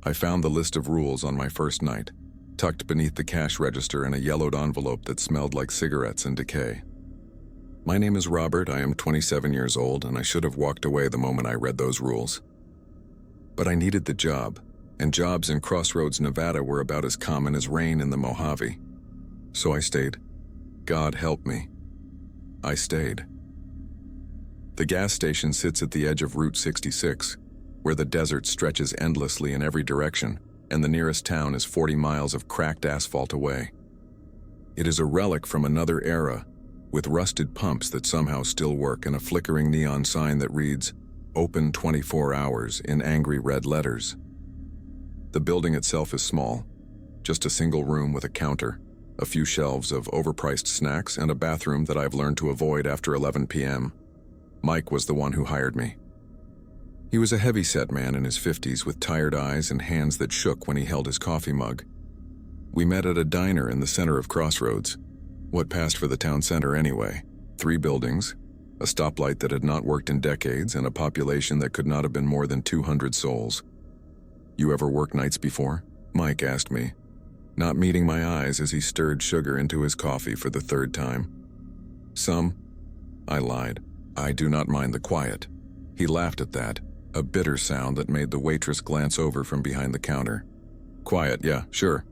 I found the list of rules on my first night, tucked beneath the cash register in a yellowed envelope that smelled like cigarettes and decay. My name is Robert, I am 27 years old, and I should have walked away the moment I read those rules. But I needed the job, and jobs in Crossroads, Nevada were about as common as rain in the Mojave. So I stayed. God help me. I stayed. The gas station sits at the edge of Route 66, where the desert stretches endlessly in every direction, and the nearest town is 40 miles of cracked asphalt away. It is a relic from another era, with rusted pumps that somehow still work and a flickering neon sign that reads, "Open 24 hours" in angry red letters. The building itself is small, just a single room with a counter, a few shelves of overpriced snacks, and a bathroom that I've learned to avoid after 11 p.m. Mike was the one who hired me. He was a heavy-set man in his 50s with tired eyes and hands that shook when he held his coffee mug. We met at a diner in the center of Crossroads, what passed for the town center anyway. 3 buildings, a stoplight that had not worked in decades, and a population that could not have been more than 200 souls. "You ever worked nights before?" Mike asked me, not meeting my eyes as he stirred sugar into his coffee for the 3rd time. "Some," I lied. "I do not mind the quiet." He laughed at that, a bitter sound that made the waitress glance over from behind the counter. "Quiet, yeah, sure."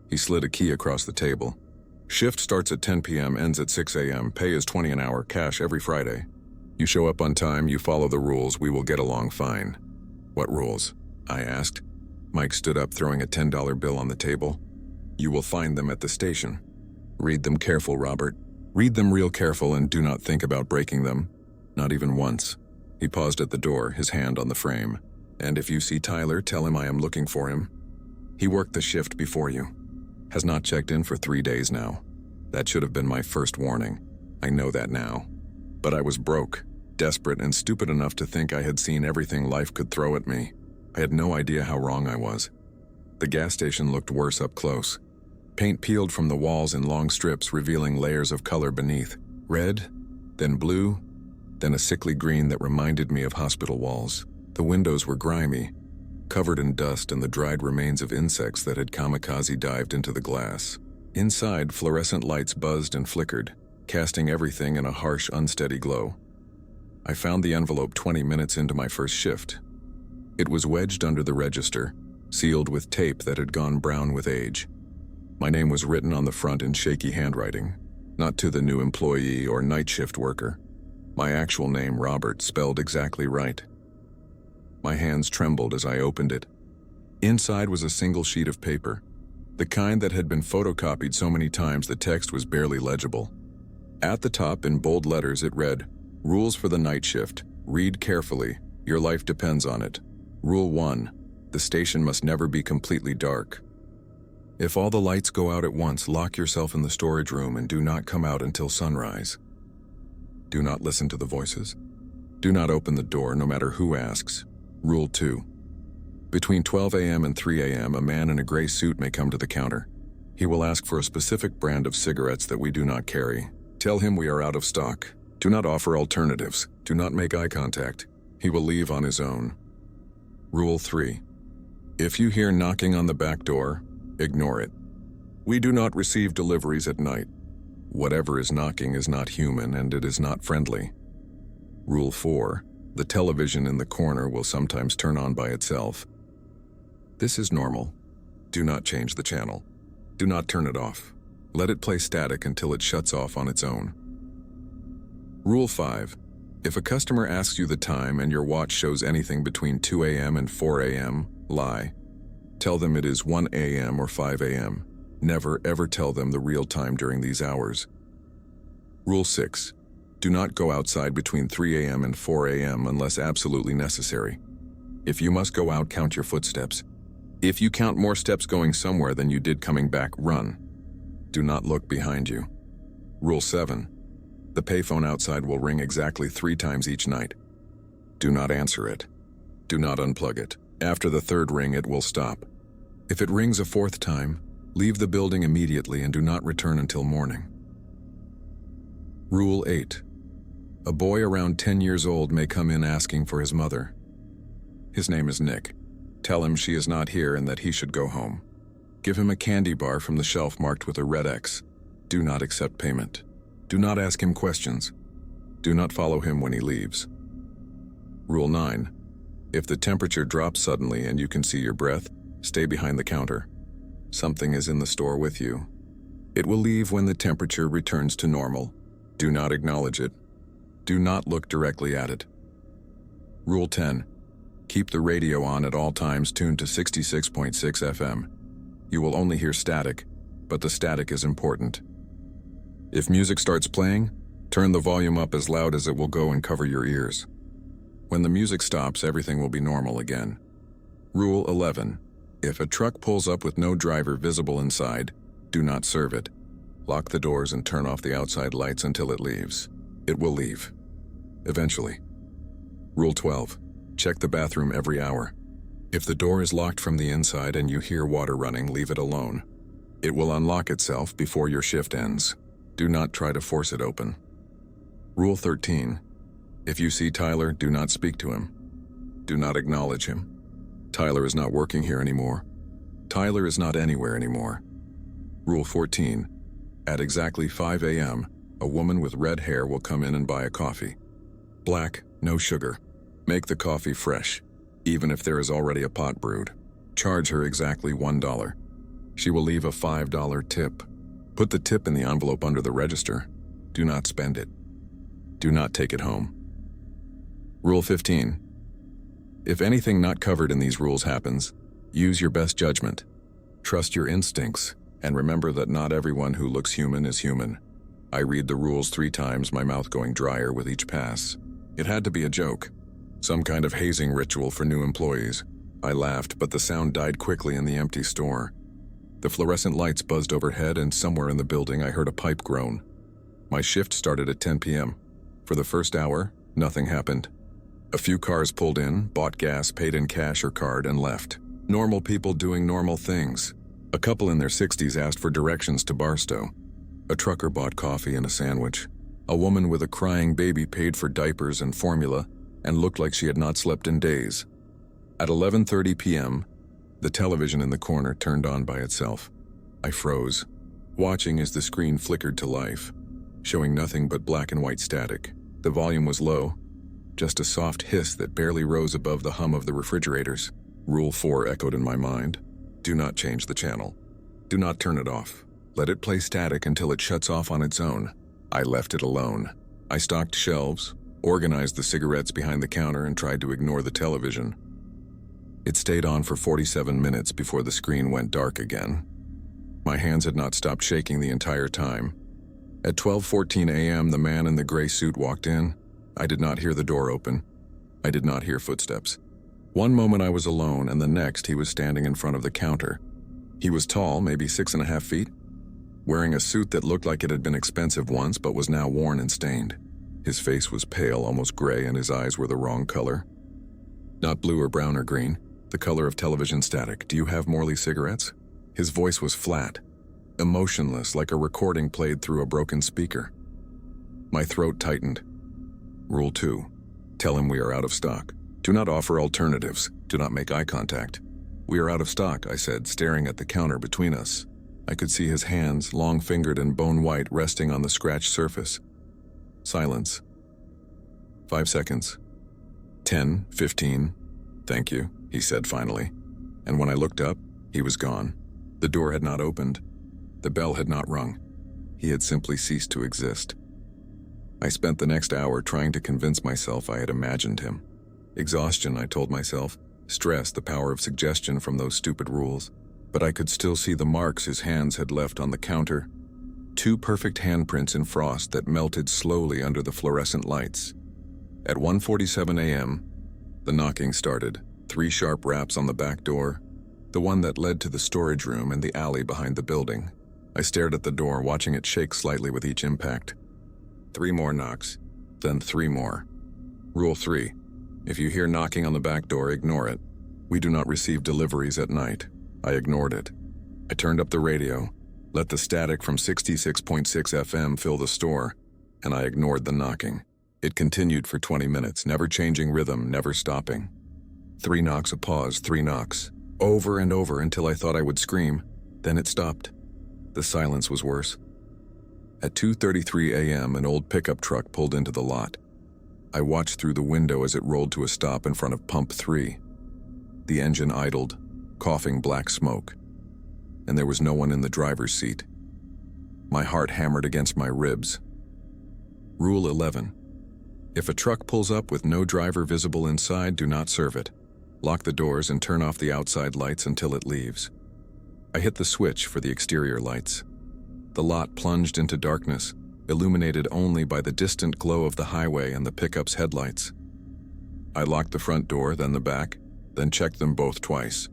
He slid a key across the table. "Shift starts at 10 p.m., ends at 6 a.m., pay is $20 an hour, cash every Friday. You show up on time, you follow the rules, we will get along fine." "What rules?" I asked. Mike stood up, throwing a $10 bill on the table. "You will find them at the station. Read them careful, Robert. Read them real careful and do not think about breaking them. Not even once." He paused at the door, his hand on the frame. "And if you see Tyler, tell him I am looking for him. He worked the shift before you. Has not checked in for 3 days now. That should have been my first warning. I know that now. But I was broke, desperate, and stupid enough to think I had seen everything life could throw at me. I had no idea how wrong I was." The gas station looked worse up close. Paint peeled from the walls in long strips, revealing layers of color beneath. Red, then blue, then a sickly green that reminded me of hospital walls. The windows were grimy, covered in dust and the dried remains of insects that had kamikaze dived into the glass. Inside, fluorescent lights buzzed and flickered, casting everything in a harsh, unsteady glow. I found the envelope 20 minutes into my first shift. It was wedged under the register, sealed with tape that had gone brown with age. My name was written on the front in shaky handwriting, not to the new employee or night shift worker. My actual name, Robert, spelled exactly right. My hands trembled as I opened it. Inside was a single sheet of paper, the kind that had been photocopied so many times the text was barely legible. At the top, in bold letters, it read, "Rules for the night shift. Read carefully. Your life depends on it. Rule 1. The station must never be completely dark. If all the lights go out at once, lock yourself in the storage room and do not come out until sunrise. Do not listen to the voices. Do not open the door, no matter who asks. Rule 2. Between 12 a.m. and 3 a.m., a man in a gray suit may come to the counter. He will ask for a specific brand of cigarettes that we do not carry. Tell him we are out of stock. Do not offer alternatives. Do not make eye contact. He will leave on his own. Rule 3. If you hear knocking on the back door, ignore it. We do not receive deliveries at night. Whatever is knocking is not human and it is not friendly. Rule 4. The television in the corner will sometimes turn on by itself. This is normal. Do not change the channel. Do not turn it off. Let it play static until it shuts off on its own. Rule 5. If a customer asks you the time and your watch shows anything between 2 a.m. and 4 a.m., lie. Tell them it is 1 a.m. or 5 a.m. Never, ever tell them the real time during these hours. Rule 6. Do not go outside between 3 a.m. and 4 a.m. unless absolutely necessary. If you must go out, count your footsteps. If you count more steps going somewhere than you did coming back, run. Do not look behind you. Rule 7. The payphone outside will ring exactly 3 times each night. Do not answer it. Do not unplug it. After the 3rd ring, it will stop. If it rings a 4th time, leave the building immediately and do not return until morning. Rule 8. A boy around 10 years old may come in asking for his mother. His name is Nick. Tell him she is not here and that he should go home. Give him a candy bar from the shelf marked with a red X. Do not accept payment. Do not ask him questions. Do not follow him when he leaves. Rule 9. If the temperature drops suddenly and you can see your breath, stay behind the counter. Something is in the store with you. It will leave when the temperature returns to normal. Do not acknowledge it. Do not look directly at it. Rule 10. Keep the radio on at all times tuned to 66.6 FM. You will only hear static, but the static is important. If music starts playing, turn the volume up as loud as it will go and cover your ears. When the music stops, everything will be normal again. Rule 11. If a truck pulls up with no driver visible inside, do not serve it. Lock the doors and turn off the outside lights until it leaves. It will leave. Eventually. Rule 12. Check the bathroom every hour. If the door is locked from the inside and you hear water running, leave it alone. It will unlock itself before your shift ends. Do not try to force it open. Rule 13. If you see Tyler, do not speak to him. Do not acknowledge him. Tyler is not working here anymore. Tyler is not anywhere anymore. Rule 14. At exactly 5 a.m., a woman with red hair will come in and buy a coffee. Black, no sugar. Make the coffee fresh, even if there is already a pot brewed. Charge her exactly $1. She will leave a $5 tip. Put the tip in the envelope under the register. Do not spend it. Do not take it home. Rule 15. If anything not covered in these rules happens, use your best judgment. Trust your instincts, and remember that not everyone who looks human is human. I read the rules 3 times, my mouth going drier with each pass. It had to be a joke. Some kind of hazing ritual for new employees. I laughed, but the sound died quickly in the empty store. The fluorescent lights buzzed overhead, and somewhere in the building I heard a pipe groan. My shift started at 10 p.m. For the first hour, nothing happened. A few cars pulled in, bought gas, paid in cash or card, and left. Normal people doing normal things. A couple in their 60s asked for directions to Barstow. A trucker bought coffee and a sandwich. A woman with a crying baby paid for diapers and formula and looked like she had not slept in days. At 11:30 p.m., the television in the corner turned on by itself. I froze, watching as the screen flickered to life, showing nothing but black and white static. The volume was low, just a soft hiss that barely rose above the hum of the refrigerators. Rule 4 echoed in my mind. Do not change the channel. Do not turn it off. Let it play static until it shuts off on its own. I left it alone. I stocked shelves, organized the cigarettes behind the counter, and tried to ignore the television. It stayed on for 47 minutes before the screen went dark again. My hands had not stopped shaking the entire time. At 12:14 a.m., the man in the gray suit walked in. I did not hear the door open. I did not hear footsteps. One moment I was alone, and the next he was standing in front of the counter. He was tall, maybe 6.5 feet, wearing a suit that looked like it had been expensive once but was now worn and stained. His face was pale, almost gray, and his eyes were the wrong color. Not blue or brown or green, the color of television static. Do you have Morley cigarettes? His voice was flat, emotionless, like a recording played through a broken speaker. My throat tightened. Rule 2. Tell him we are out of stock. Do not offer alternatives. Do not make eye contact. We are out of stock, I said, staring at the counter between us. I could see his hands, long-fingered and bone-white, resting on the scratched surface. Silence. 5 seconds. 10, 15. Thank you, he said finally. And when I looked up, he was gone. The door had not opened. The bell had not rung. He had simply ceased to exist. I spent the next hour trying to convince myself I had imagined him. Exhaustion, I told myself. Stress, the power of suggestion from those stupid rules. But I could still see the marks his hands had left on the counter. 2 perfect handprints in frost that melted slowly under the fluorescent lights. At 1:47 a.m., the knocking started. 3 sharp raps on the back door, the one that led to the storage room and the alley behind the building. I stared at the door, watching it shake slightly with each impact. 3 more knocks, then 3 more. Rule 3. If you hear knocking on the back door, ignore it. We do not receive deliveries at night. I ignored it. I turned up the radio, let the static from 66.6 FM fill the store, and I ignored the knocking. It continued for 20 minutes, never changing rhythm, never stopping. 3 knocks, a pause, 3 knocks. Over and over until I thought I would scream. Then it stopped. The silence was worse. At 2:33 a.m., an old pickup truck pulled into the lot. I watched through the window as it rolled to a stop in front of Pump 3. The engine idled, coughing black smoke, and there was no one in the driver's seat. My heart hammered against my ribs. Rule 11. If a truck pulls up with no driver visible inside, do not serve it. Lock the doors and turn off the outside lights until it leaves. I hit the switch for the exterior lights. The lot plunged into darkness, illuminated only by the distant glow of the highway and the pickup's headlights. I locked the front door, then the back, then checked them both twice.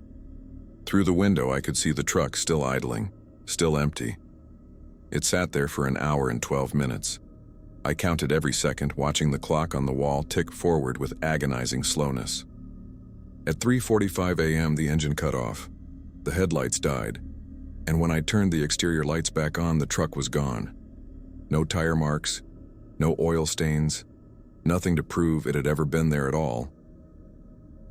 Through the window, I could see the truck still idling, still empty. It sat there for an hour and 12 minutes. I counted every second, watching the clock on the wall tick forward with agonizing slowness. At 3:45 a.m., the engine cut off. The headlights died, and when I turned the exterior lights back on, the truck was gone. No tire marks, no oil stains, nothing to prove it had ever been there at all.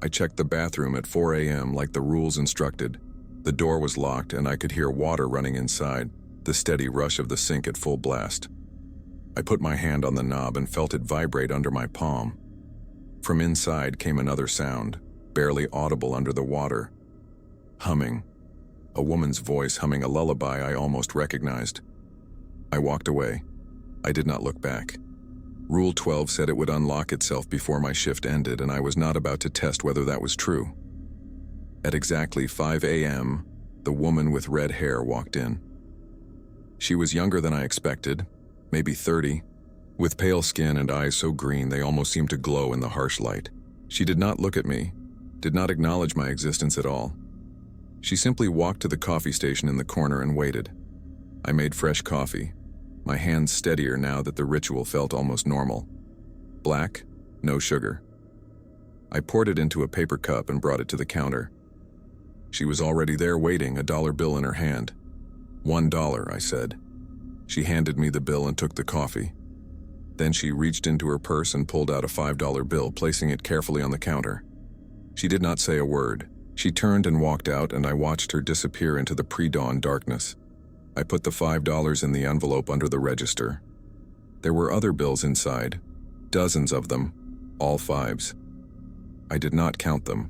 I checked the bathroom at 4 a.m. like the rules instructed. The door was locked and I could hear water running inside, the steady rush of the sink at full blast. I put my hand on the knob and felt it vibrate under my palm. From inside came another sound, barely audible under the water. Humming. A woman's voice humming a lullaby I almost recognized. I walked away. I did not look back. Rule 12 said it would unlock itself before my shift ended, and I was not about to test whether that was true. At exactly 5 a.m., the woman with red hair walked in. She was younger than I expected, maybe 30, with pale skin and eyes so green they almost seemed to glow in the harsh light. She did not look at me, did not acknowledge my existence at all. She simply walked to the coffee station in the corner and waited. I made fresh coffee, my hands steadier now that the ritual felt almost normal. Black, no sugar. I poured it into a paper cup and brought it to the counter. She was already there waiting, a dollar bill in her hand. $1, I said. She handed me the bill and took the coffee. Then she reached into her purse and pulled out a $5 bill, placing it carefully on the counter. She did not say a word. She turned and walked out, and I watched her disappear into the pre-dawn darkness. I put the $5 in the envelope under the register. There were other bills inside, dozens of them, all fives. I did not count them.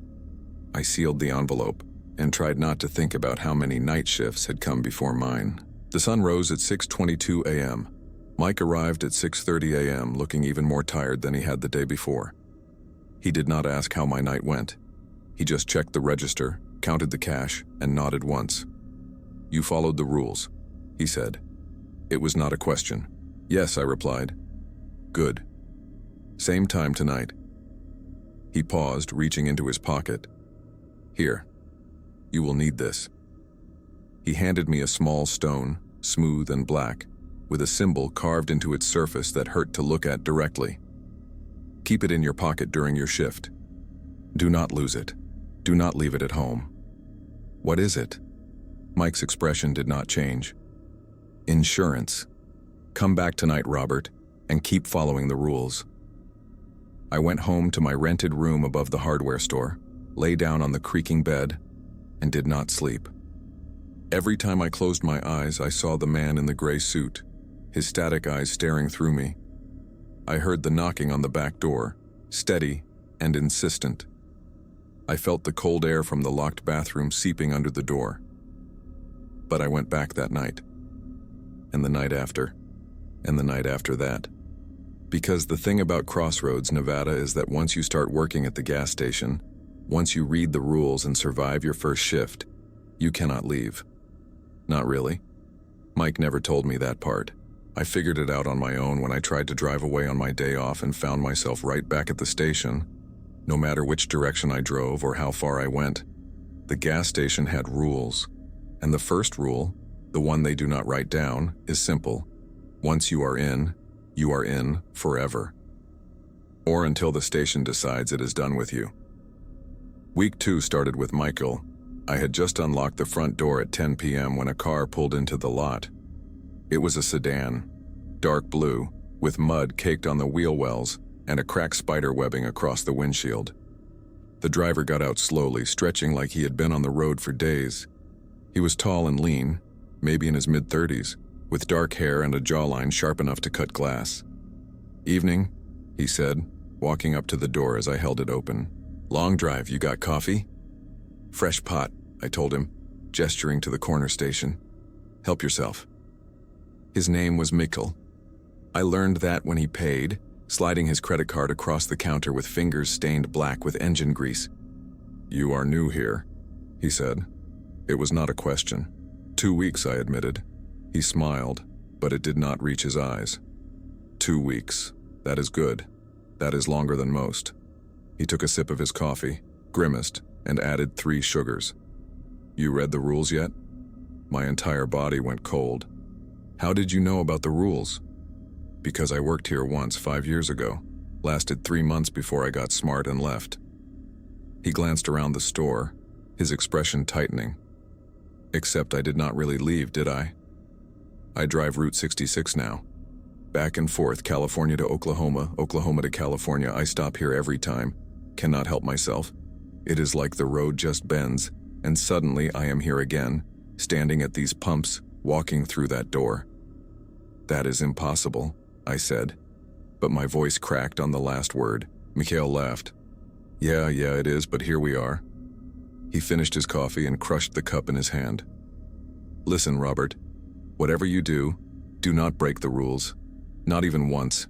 I sealed the envelope and tried not to think about how many night shifts had come before mine. The sun rose at 6:22 a.m. Mike arrived at 6:30 a.m. looking even more tired than he had the day before. He did not ask how my night went. He just checked the register, counted the cash, and nodded once. "You followed the rules," he said. It was not a question. "Yes," I replied. "Good. Same time tonight." He paused, reaching into his pocket. "Here. You will need this." He handed me a small stone, smooth and black, with a symbol carved into its surface that hurt to look at directly. "Keep it in your pocket during your shift. Do not lose it. Do not leave it at home." "What is it?" Mike's expression did not change. "Insurance. Come back tonight, Robert, and keep following the rules." I went home to my rented room above the hardware store, lay down on the creaking bed, and did not sleep. Every time I closed my eyes, I saw the man in the gray suit, his static eyes staring through me. I heard the knocking on the back door, steady and insistent. I felt the cold air from the locked bathroom seeping under the door. But I went back that night, and the night after, and the night after that. Because the thing about Crossroads, Nevada is that once you start working at the gas station, once you read the rules and survive your first shift, you cannot leave. Not really. Mike never told me that part. I figured it out on my own when I tried to drive away on my day off and found myself right back at the station. No matter which direction I drove or how far I went, the gas station had rules. And the first rule, the one they do not write down, is simple. Once you are in forever. Or until the station decides it is done with you. Week 2 started with Michael. I had just unlocked the front door at 10 p.m. when a car pulled into the lot. It was a sedan, dark blue, with mud caked on the wheel wells and a cracked spider webbing across the windshield. The driver got out slowly, stretching like he had been on the road for days. He was tall and lean, maybe in his mid-30s, with dark hair and a jawline sharp enough to cut glass. "Evening," he said, walking up to the door as I held it open. "Long drive, you got coffee?" "Fresh pot," I told him, gesturing to the corner station. "Help yourself." His name was Mikkel. I learned that when he paid, sliding his credit card across the counter with fingers stained black with engine grease. "You are new here," he said. It was not a question. 2 weeks, I admitted. He smiled, but it did not reach his eyes. 2 weeks. That is good. That is longer than most. He took a sip of his coffee, grimaced, and added 3 sugars. "You read the rules yet?" My entire body went cold. "How did you know about the rules?" "Because I worked here once 5 years ago. Lasted 3 months before I got smart and left." He glanced around the store, his expression tightening. "Except I did not really leave, did I? I drive Route 66 now. Back and forth, California to Oklahoma, Oklahoma to California. I stop here every time. Cannot help myself. It is like the road just bends, and suddenly I am here again, standing at these pumps, walking through that door." "That is impossible," I said, but my voice cracked on the last word. Mikhail laughed. Yeah, it is, but here we are." He finished his coffee and crushed the cup in his hand. "Listen, Robert, whatever you do not break the rules. Not even once.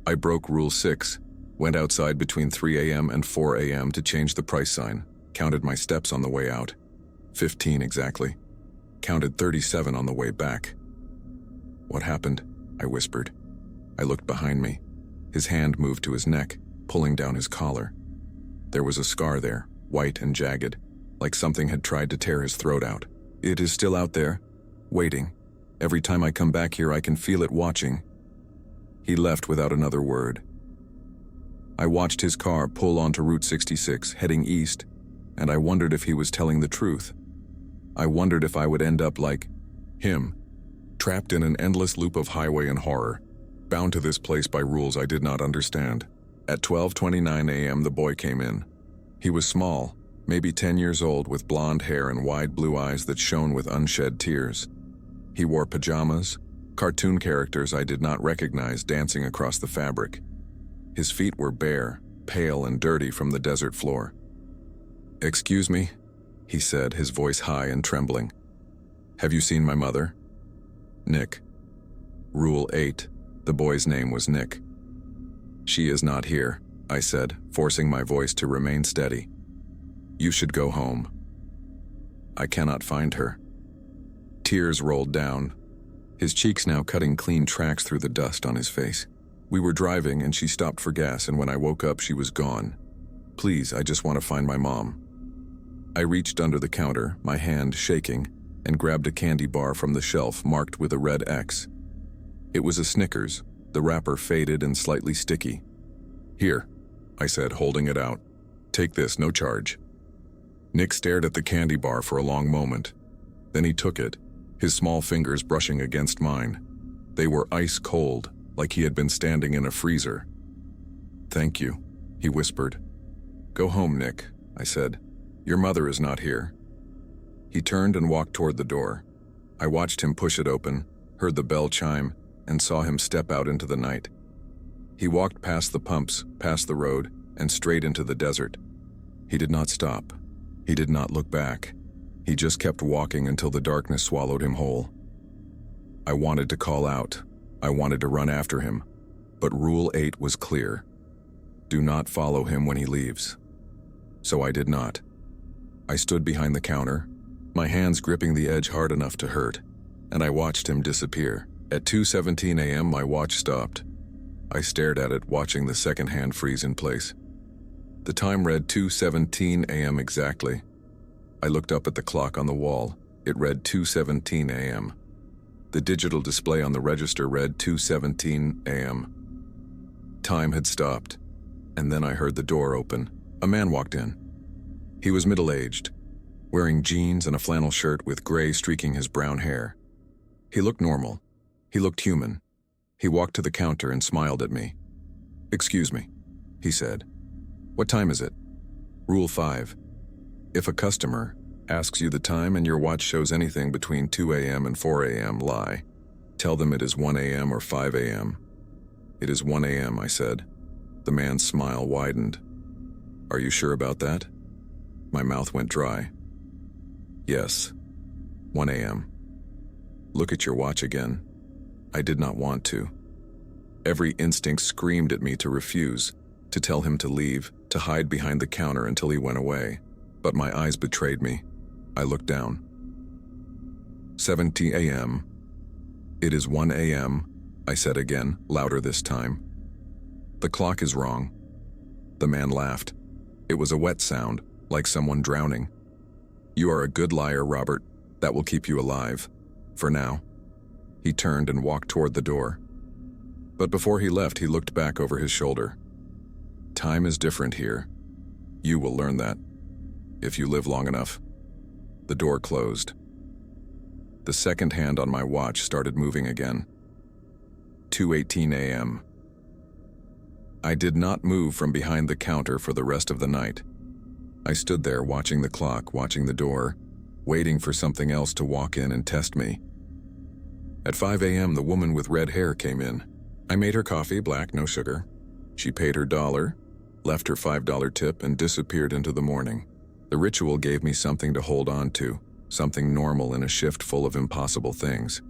I broke Rule 6, went outside between 3 a.m. and 4 a.m. to change the price sign, counted my steps on the way out. 15 exactly. Counted 37 on the way back." "What happened?" I whispered. I looked behind me. His hand moved to his neck, pulling down his collar. There was a scar there, white and jagged, like something had tried to tear his throat out. "It is still out there, waiting. Every time I come back here, I can feel it watching." He left without another word. I watched his car pull onto Route 66, heading east, and I wondered if he was telling the truth. I wondered if I would end up like him, trapped in an endless loop of highway and horror, bound to this place by rules I did not understand. At 12:29 a.m. the boy came in. He was small, maybe 10 years old, with blonde hair and wide blue eyes that shone with unshed tears. He wore pajamas, cartoon characters I did not recognize dancing across the fabric. His feet were bare, pale and dirty from the desert floor. "Excuse me," he said, his voice high and trembling. "Have you seen my mother?" "Nick." Rule 8. The boy's name was Nick. "She is not here," I said, forcing my voice to remain steady. "You should go home." "I cannot find her." Tears rolled down, his cheeks now cutting clean tracks through the dust on his face. "We were driving and she stopped for gas, and when I woke up she was gone. Please, I just want to find my mom." I reached under the counter, my hand shaking, and grabbed a candy bar from the shelf marked with a red X. It was a Snickers, the wrapper faded and slightly sticky. "Here," I said, holding it out. "Take this, no charge." Nick stared at the candy bar for a long moment. Then he took it, his small fingers brushing against mine. They were ice cold, like he had been standing in a freezer. "Thank you," he whispered. "Go home, Nick," I said. "Your mother is not here." He turned and walked toward the door. I watched him push it open, heard the bell chime, and saw him step out into the night. He walked past the pumps, past the road, and straight into the desert. He did not stop. He did not look back. He just kept walking until the darkness swallowed him whole. I wanted to call out. I wanted to run after him. But Rule 8 was clear. Do not follow him when he leaves. So I did not. I stood behind the counter, my hands gripping the edge hard enough to hurt, and I watched him disappear. At 2:17 a.m. my watch stopped. I stared at it, watching the second hand freeze in place. The time read 2:17 a.m. exactly. I looked up at the clock on the wall. It read 2:17 a.m. The digital display on the register read 2:17 a.m. Time had stopped, and then I heard the door open. A man walked in. He was middle-aged, wearing jeans and a flannel shirt with gray streaking his brown hair. He looked normal. He looked human. He walked to the counter and smiled at me. "Excuse me," he said. "What time is it?" Rule 5. If a customer asks you the time and your watch shows anything between 2 a.m. and 4 a.m., lie. Tell them it is 1 a.m. or 5 a.m. It is 1 a.m., I said. The man's smile widened. Are you sure about that? My mouth went dry. Yes, 1 a.m. Look at your watch again. I did not want to. Every instinct screamed at me to refuse, to tell him to leave, to hide behind the counter until he went away. But my eyes betrayed me. I looked down. 7 a.m. It is 1 a.m., I said again, louder this time. The clock is wrong. The man laughed. It was a wet sound, like someone drowning. You are a good liar, Robert. That will keep you alive. For now. He turned and walked toward the door. But before he left, he looked back over his shoulder. Time is different here. You will learn that, if you live long enough. The door closed. The second hand on my watch started moving again. 2:18 a.m. I did not move from behind the counter for the rest of the night. I stood there watching the clock, watching the door, waiting for something else to walk in and test me. At 5 a.m., the woman with red hair came in. I made her coffee, black, no sugar. She paid her $1, left her $5 tip, and disappeared into the morning. The ritual gave me something to hold on to, something normal in a shift full of impossible things.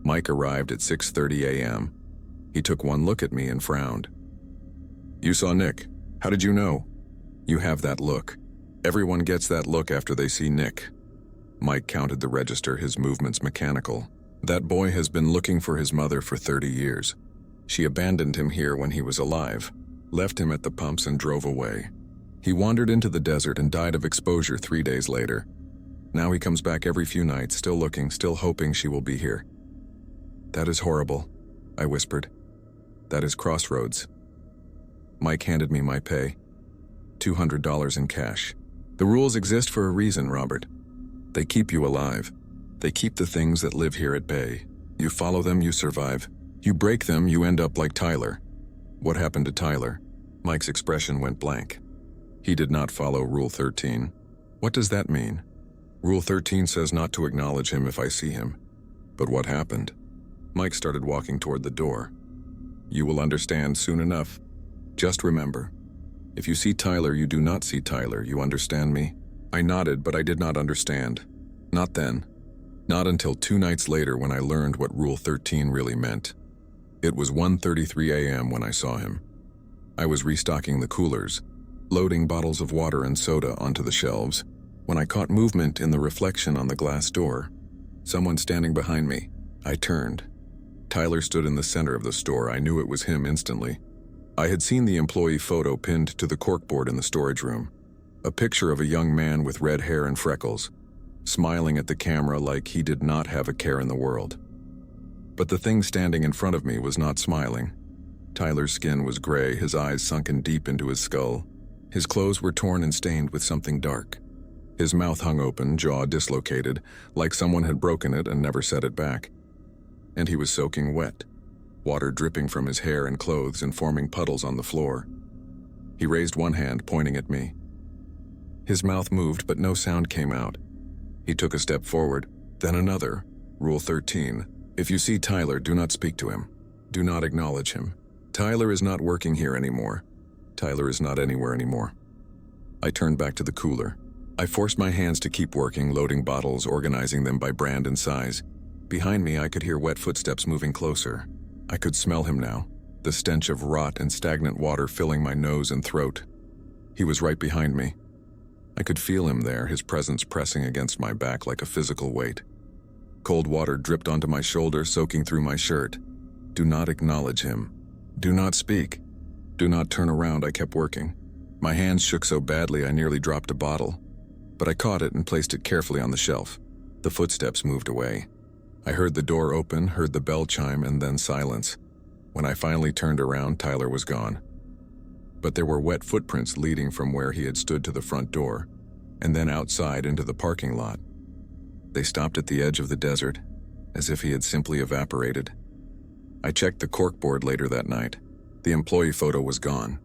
Mike arrived at 6:30 a.m. He took one look at me and frowned. You saw Nick. How did you know? You have that look. Everyone gets that look after they see Nick. Mike counted the register, his movements mechanical. That boy has been looking for his mother for 30 years. She abandoned him here when he was alive, left him at the pumps and drove away. He wandered into the desert and died of exposure 3 days later. Now he comes back every few nights, still looking, still hoping she will be here. That is horrible, I whispered. That is crossroads. Mike handed me my pay. $200 in cash. The rules exist for a reason, Robert. They keep you alive. They keep the things that live here at bay. You follow them, you survive. You break them, you end up like Tyler. What happened to Tyler? Mike's expression went blank. He did not follow Rule 13. What does that mean? Rule 13 says not to acknowledge him if I see him. But what happened? Mike started walking toward the door. You will understand soon enough. Just remember, if you see Tyler, you do not see Tyler, you understand me? I nodded, but I did not understand. Not then. Not until 2 nights later when I learned what Rule 13 really meant. It was 1:33 a.m. when I saw him. I was restocking the coolers, loading bottles of water and soda onto the shelves, when I caught movement in the reflection on the glass door. Someone standing behind me. I turned. Tyler stood in the center of the store. I knew it was him instantly. I had seen the employee photo pinned to the corkboard in the storage room. A picture of a young man with red hair and freckles, smiling at the camera like he did not have a care in the world. But the thing standing in front of me was not smiling. Tyler's skin was gray, his eyes sunken deep into his skull. His clothes were torn and stained with something dark. His mouth hung open, jaw dislocated, like someone had broken it and never set it back. And he was soaking wet, water dripping from his hair and clothes and forming puddles on the floor. He raised one hand, pointing at me. His mouth moved, but no sound came out. He took a step forward, then another. Rule 13. If you see Tyler, do not speak to him. Do not acknowledge him. Tyler is not working here anymore. Tyler is not anywhere anymore. I turned back to the cooler. I forced my hands to keep working, loading bottles, organizing them by brand and size. Behind me, I could hear wet footsteps moving closer. I could smell him now, the stench of rot and stagnant water filling my nose and throat. He was right behind me. I could feel him there, his presence pressing against my back like a physical weight. Cold water dripped onto my shoulder, soaking through my shirt. Do not acknowledge him. Do not speak. Do not turn around, I kept working. My hands shook so badly I nearly dropped a bottle. But I caught it and placed it carefully on the shelf. The footsteps moved away. I heard the door open, heard the bell chime, and then silence. When I finally turned around, Tyler was gone. But there were wet footprints leading from where he had stood to the front door, and then outside into the parking lot. They stopped at the edge of the desert, as if he had simply evaporated. I checked the corkboard later that night. The employee photo was gone.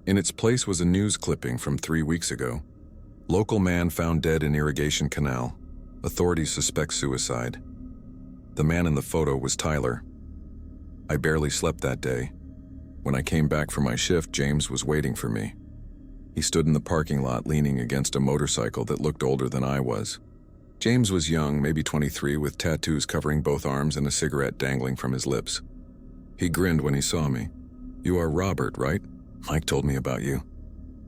In its place was a news clipping from 3 weeks ago. Local man found dead in irrigation canal. Authorities suspect suicide. The man in the photo was Tyler. I barely slept that day. When I came back from my shift, James was waiting for me. He stood in the parking lot leaning against a motorcycle that looked older than I was. James was young, maybe 23, with tattoos covering both arms and a cigarette dangling from his lips. He grinned when he saw me. "You are Robert, right? Mike told me about you."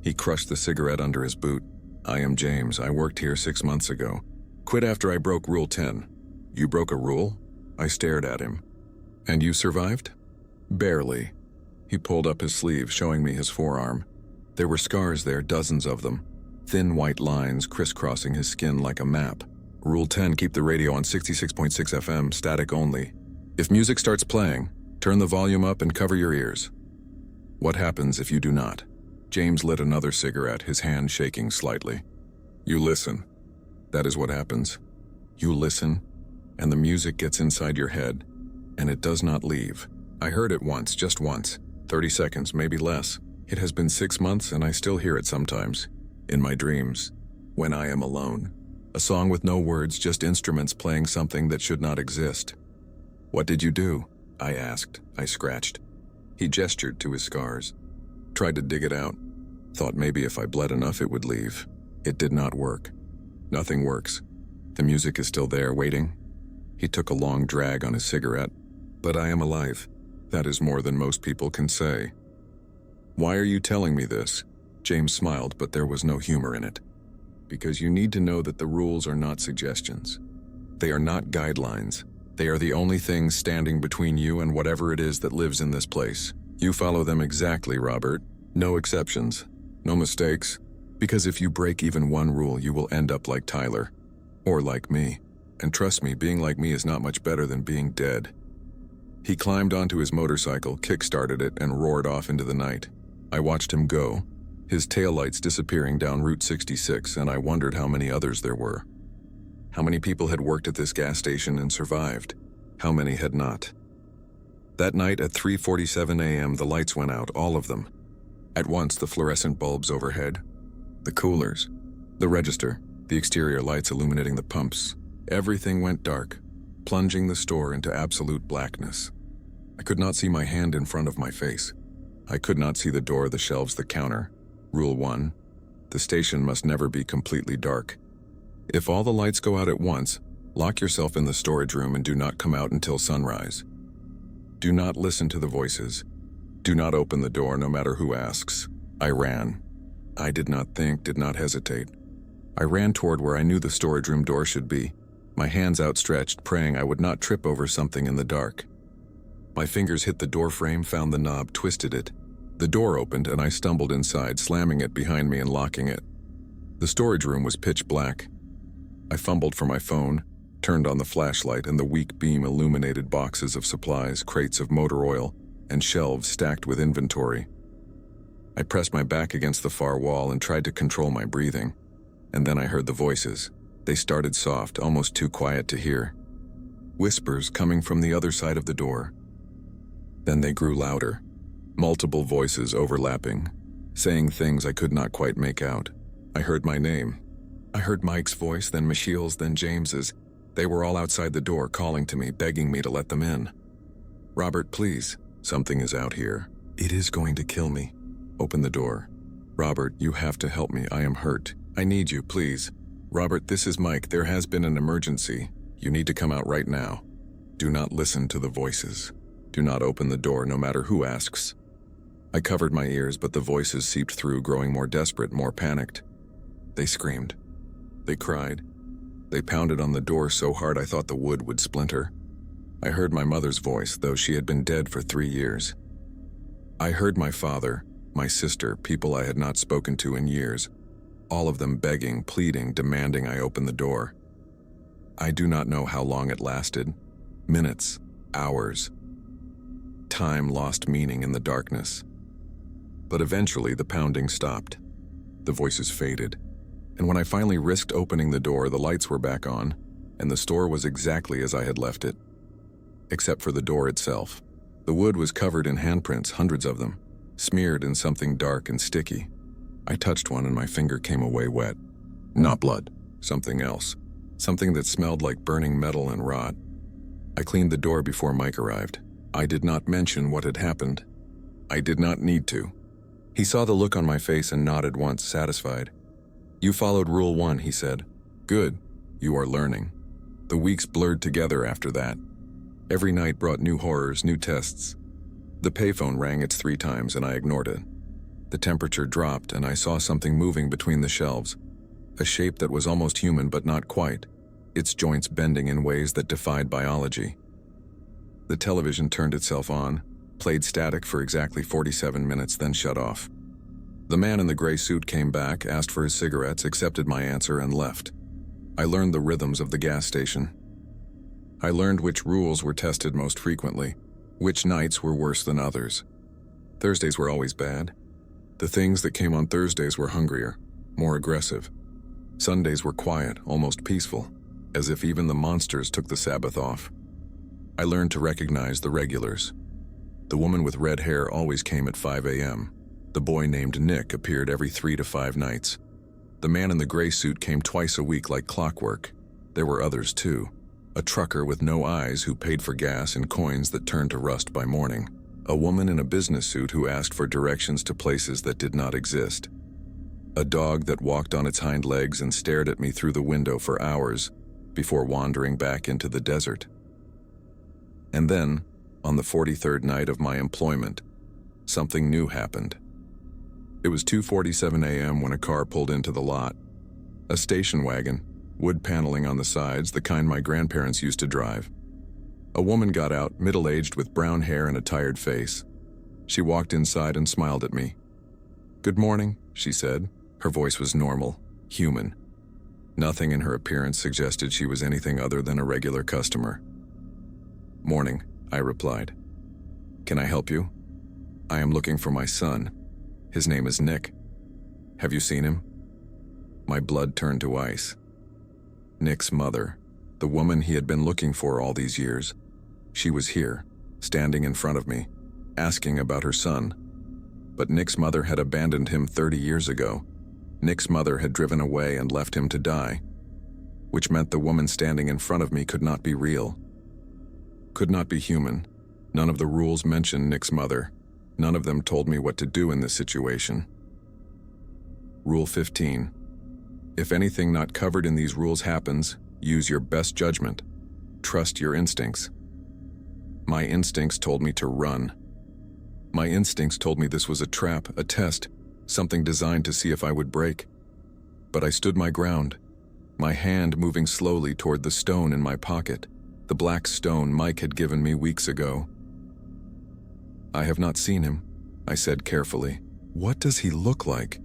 He crushed the cigarette under his boot. "I am James. I worked here 6 months ago. Quit after I broke Rule 10. "You broke a rule?" I stared at him. "And you survived?" "Barely." He pulled up his sleeve, showing me his forearm. There were scars there, dozens of them. Thin white lines crisscrossing his skin like a map. "Rule 10, keep the radio on 66.6 FM, static only. If music starts playing, turn the volume up and cover your ears." "What happens if you do not?" James lit another cigarette, his hand shaking slightly. "You listen. That is what happens. You listen, and the music gets inside your head, and it does not leave. I heard it once, just once. 30 seconds, maybe less. It has been 6 months, and I still hear it sometimes. In my dreams. When I am alone. A song with no words, just instruments playing something that should not exist." "What did you do?" I asked. I scratched. He gestured to his scars. "Tried to dig it out. Thought maybe if I bled enough it would leave. It did not work. Nothing works. The music is still there, waiting." He took a long drag on his cigarette. "But I am alive. That is more than most people can say." "Why are you telling me this?" James smiled, but there was no humor in it. "Because you need to know that the rules are not suggestions. They are not guidelines. They are the only things standing between you and whatever it is that lives in this place. You follow them exactly, Robert. No exceptions. No mistakes. Because if you break even one rule, you will end up like Tyler. Or like me. And trust me, being like me is not much better than being dead." He climbed onto his motorcycle, kick-started it, and roared off into the night. I watched him go, his taillights disappearing down Route 66, and I wondered how many others there were. How many people had worked at this gas station and survived? How many had not? That night at 3:47 a.m., the lights went out, all of them. At once, the fluorescent bulbs overhead, the coolers, the register, the exterior lights illuminating the pumps. Everything went dark, plunging the store into absolute blackness. I could not see my hand in front of my face. I could not see the door, the shelves, the counter. Rule 1. The station must never be completely dark. If all the lights go out at once, lock yourself in the storage room and do not come out until sunrise. Do not listen to the voices. Do not open the door no matter who asks. I ran. I did not think, did not hesitate. I ran toward where I knew the storage room door should be, my hands outstretched, praying I would not trip over something in the dark. My fingers hit the door frame, found the knob, twisted it. The door opened and I stumbled inside, slamming it behind me and locking it. The storage room was pitch black. I fumbled for my phone, turned on the flashlight, and the weak beam illuminated boxes of supplies, crates of motor oil, and shelves stacked with inventory. I pressed my back against the far wall and tried to control my breathing. And then I heard the voices. They started soft, almost too quiet to hear. Whispers coming from the other side of the door. Then they grew louder. Multiple voices overlapping, saying things I could not quite make out. I heard my name. I heard Mike's voice, then Michiel's, then James's. They were all outside the door, calling to me, begging me to let them in. "Robert, please. Something is out here. It is going to kill me. Open the door. Robert, you have to help me. I am hurt. I need you, please. Robert, this is Mike. There has been an emergency. You need to come out right now. Do not listen to the voices. Do not open the door, no matter who asks." I covered my ears, but the voices seeped through, growing more desperate, more panicked. They screamed. They cried. They pounded on the door so hard I thought the wood would splinter. I heard my mother's voice, though she had been dead for 3 years. I heard my father, my sister, people I had not spoken to in years, all of them begging, pleading, demanding I open the door. I do not know how long it lasted. Minutes, hours. Time lost meaning in the darkness. But eventually the pounding stopped. The voices faded. And when I finally risked opening the door, the lights were back on, and the store was exactly as I had left it. Except for the door itself. The wood was covered in handprints, hundreds of them. smeared in something dark and sticky. I touched one and my finger came away wet. Not blood, something else. Something that smelled like burning metal and rot. I cleaned the door before Mike arrived. I did not mention what had happened. I did not need to. He saw the look on my face and nodded once, satisfied. You followed Rule 1, he said. Good. You are learning. The weeks blurred together after that. Every night brought new horrors, new tests. The payphone rang its 3 times and I ignored it. The temperature dropped and I saw something moving between the shelves. A shape that was almost human but not quite, its joints bending in ways that defied biology. The television turned itself on, played static for exactly 47 minutes, then shut off. The man in the gray suit came back, asked for his cigarettes, accepted my answer, and left. I learned the rhythms of the gas station. I learned which rules were tested most frequently, which nights were worse than others. Thursdays were always bad. The things that came on Thursdays were hungrier, more aggressive. Sundays were quiet, almost peaceful, as if even the monsters took the Sabbath off. I learned to recognize the regulars. The woman with red hair always came at 5 a.m. The boy named Nick appeared every 3 to 5 nights. The man in the gray suit came twice a week like clockwork. There were others too. A trucker with no eyes who paid for gas in coins that turned to rust by morning. A woman in a business suit who asked for directions to places that did not exist. A dog that walked on its hind legs and stared at me through the window for hours before wandering back into the desert. And then, on the 43rd night of my employment, something new happened. It was 2:47 a.m. when a car pulled into the lot. A station wagon, wood paneling on the sides, the kind my grandparents used to drive. A woman got out, middle-aged with brown hair and a tired face. She walked inside and smiled at me. "Good morning," she said. Her voice was normal, human. Nothing in her appearance suggested she was anything other than a regular customer. "Morning," I replied. "Can I help you? I am looking for my son. His name is Nick. Have you seen him?" My blood turned to ice. Nick's mother, the woman he had been looking for all these years, she was here, standing in front of me, asking about her son. But Nick's mother had abandoned him 30 years ago. Nick's mother had driven away and left him to die, which meant the woman standing in front of me could not be real, could not be human. None of the rules mentioned Nick's mother. None of them told me what to do in this situation. Rule 15. If anything not covered in these rules happens, use your best judgment. Trust your instincts. My instincts told me to run. My instincts told me this was a trap, a test, something designed to see if I would break. But I stood my ground, my hand moving slowly toward the stone in my pocket, the black stone Mike had given me weeks ago. "I have not seen him," I said carefully. "What does he look like?"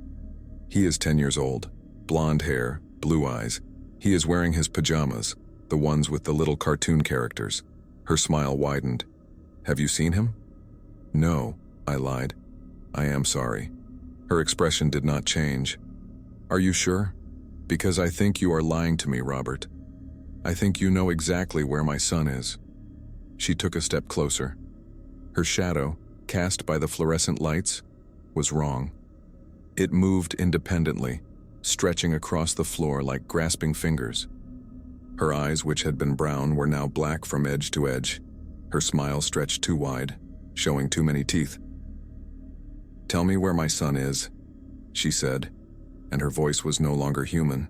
"He is 10 years old, blonde hair, blue eyes. He is wearing his pajamas, the ones with the little cartoon characters." Her smile widened. "Have you seen him?" "No," I lied. "I am sorry." Her expression did not change. "Are you sure? Because I think you are lying to me, Robert. I think you know exactly where my son is." She took a step closer. Her shadow, cast by the fluorescent lights, was wrong. It moved independently, stretching across the floor like grasping fingers. Her eyes, which had been brown, were now black from edge to edge. Her smile stretched too wide, showing too many teeth. "Tell me where my son is," she said, and her voice was no longer human.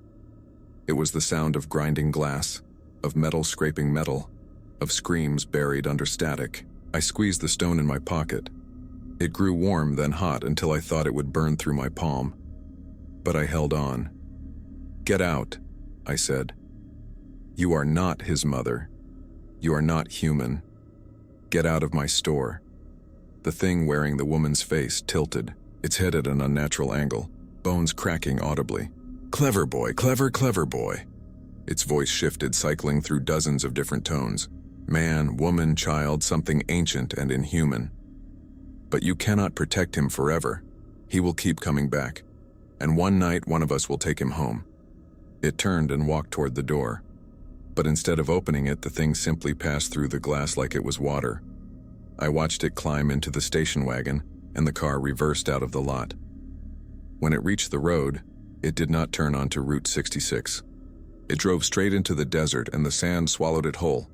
It was the sound of grinding glass, of metal scraping metal, of screams buried under static. I squeezed the stone in my pocket. It grew warm, then hot, until I thought it would burn through my palm. But I held on. "Get out," I said. "You are not his mother. You are not human. Get out of my store." The thing wearing the woman's face tilted, its head at an unnatural angle, bones cracking audibly. "Clever boy, clever, clever boy." Its voice shifted, cycling through dozens of different tones. Man, woman, child, something ancient and inhuman. "But you cannot protect him forever. He will keep coming back. And one night one of us will take him home." It turned and walked toward the door. But instead of opening it, the thing simply passed through the glass like it was water. I watched it climb into the station wagon, and the car reversed out of the lot. When it reached the road, it did not turn onto Route 66. It drove straight into the desert and the sand swallowed it whole.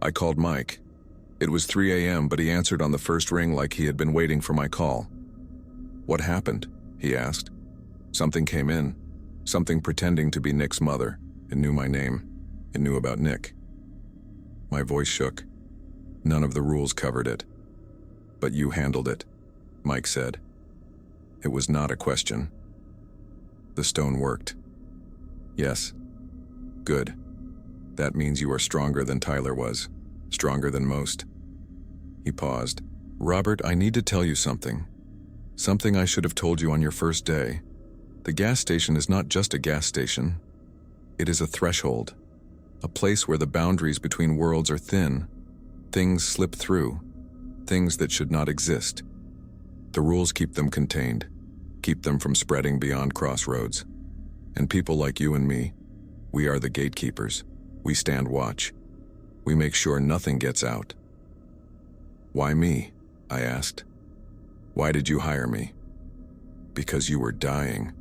I called Mike. It was 3 a.m., but he answered on the first ring like he had been waiting for my call. "What happened?" he asked. "Something came in. Something pretending to be Nick's mother. It knew my name. It knew about Nick." My voice shook. "None of the rules covered it. But you handled it," Mike said. It was not a question. "The stone worked." "Yes." "Good. That means you are stronger than Tyler was. Stronger than most." He paused. "Robert, I need to tell you something. Something I should have told you on your first day. The gas station is not just a gas station. It is a threshold. A place where the boundaries between worlds are thin. Things slip through. Things that should not exist. The rules keep them contained. Keep them from spreading beyond crossroads. And people like you and me, we are the gatekeepers. We stand watch. We make sure nothing gets out." "Why me?" I asked. "Why did you hire me?" "Because you were dying,"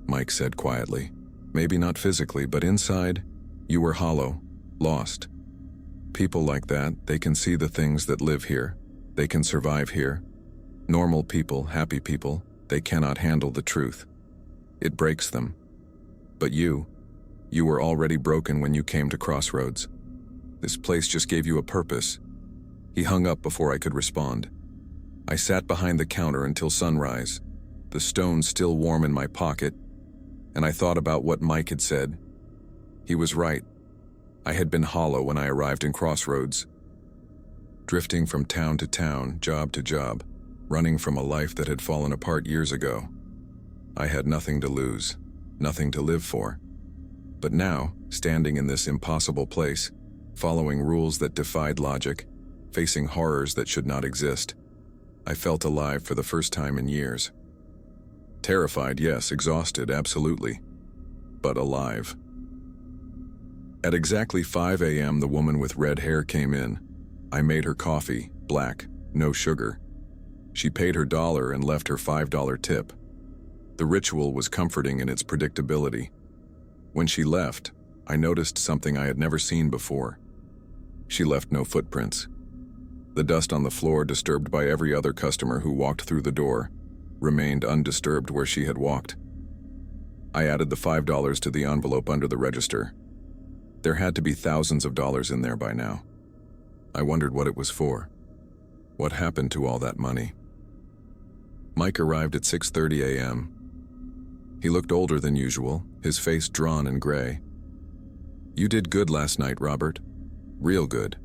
Mike said quietly. "Maybe not physically, but inside, you were hollow, lost. People like that, they can see the things that live here. They can survive here. Normal people, happy people, they cannot handle the truth. It breaks them. But you were already broken when you came to Crossroads. This place just gave you a purpose." He hung up before I could respond. I sat behind the counter until sunrise, the stone still warm in my pocket, and I thought about what Mike had said. He was right. I had been hollow when I arrived in Crossroads. Drifting from town to town, job to job, running from a life that had fallen apart years ago. I had nothing to lose, nothing to live for. But now, standing in this impossible place, following rules that defied logic, facing horrors that should not exist, I felt alive for the first time in years. Terrified, yes, exhausted, absolutely, but alive. At exactly 5 a.m., the woman with red hair came in. I made her coffee, black, no sugar. She paid her $1 and left her $5 tip. The ritual was comforting in its predictability. When she left, I noticed something I had never seen before. She left no footprints. The dust on the floor, disturbed by every other customer who walked through the door, remained undisturbed where she had walked. I added the $5 to the envelope under the register. There had to be thousands of dollars in there by now. I wondered what it was for. What happened to all that money? Mike arrived at 6:30 a.m. He looked older than usual, his face drawn and gray. "You did good last night, Robert. Real good."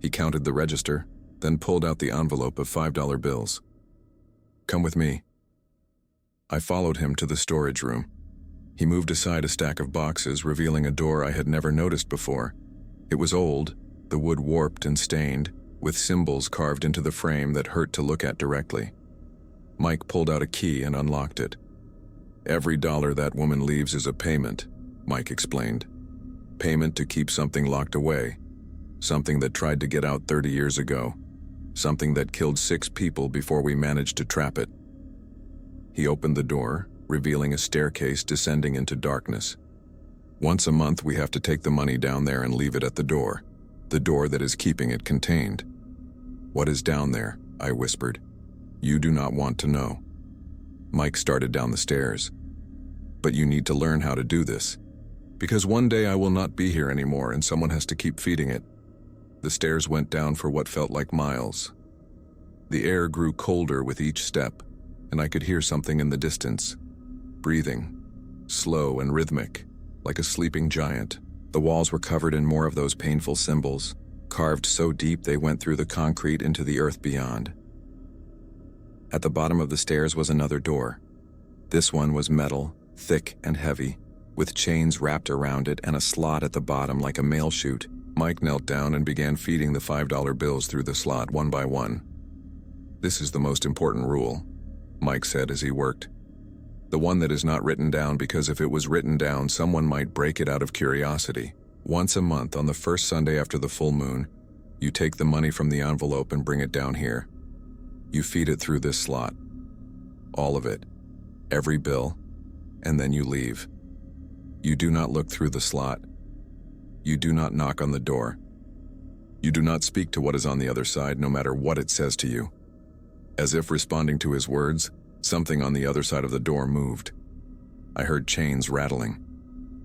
He counted the register, then pulled out the envelope of $5 bills. "Come with me." I followed him to the storage room. He moved aside a stack of boxes, revealing a door I had never noticed before. It was old, the wood warped and stained, with symbols carved into the frame that hurt to look at directly. Mike pulled out a key and unlocked it. "Every dollar that woman leaves is a payment," Mike explained. "Payment to keep something locked away. Something that tried to get out 30 years ago. Something that killed 6 people before we managed to trap it." He opened the door, revealing a staircase descending into darkness. "Once a month we have to take the money down there and leave it at the door that is keeping it contained." "What is down there?" I whispered. "You do not want to know." Mike started down the stairs. "But you need to learn how to do this. Because one day I will not be here anymore and someone has to keep feeding it." The stairs went down for what felt like miles. The air grew colder with each step, and I could hear something in the distance. Breathing, slow and rhythmic, like a sleeping giant. The walls were covered in more of those painful symbols, carved so deep they went through the concrete into the earth beyond. At the bottom of the stairs was another door. This one was metal, thick and heavy, with chains wrapped around it and a slot at the bottom like a mail chute. Mike knelt down and began feeding the $5 bills through the slot one by one. "This is the most important rule," Mike said as he worked. "The one that is not written down, because if it was written down, someone might break it out of curiosity. Once a month, on the first Sunday after the full moon, you take the money from the envelope and bring it down here. You feed it through this slot. All of it. Every bill. And then you leave. You do not look through the slot. You do not knock on the door. You do not speak to what is on the other side, no matter what it says to you. As if responding to his words, something on the other side of the door moved. I heard chains rattling.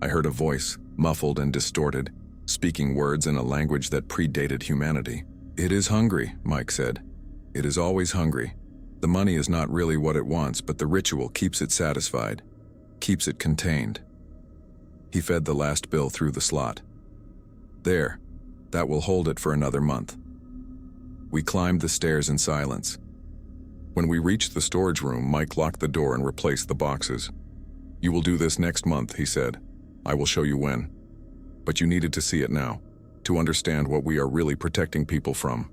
I heard a voice, muffled and distorted, speaking words in a language that predated humanity. "It is hungry," Mike said. "It is always hungry. The money is not really what it wants, but the ritual keeps it satisfied, keeps it contained." He fed the last bill through the slot. "There, that will hold it for another month." We climbed the stairs in silence. When we reached the storage room, Mike locked the door and replaced the boxes. "You will do this next month," he said. "I will show you when. But you needed to see it now, to understand what we are really protecting people from."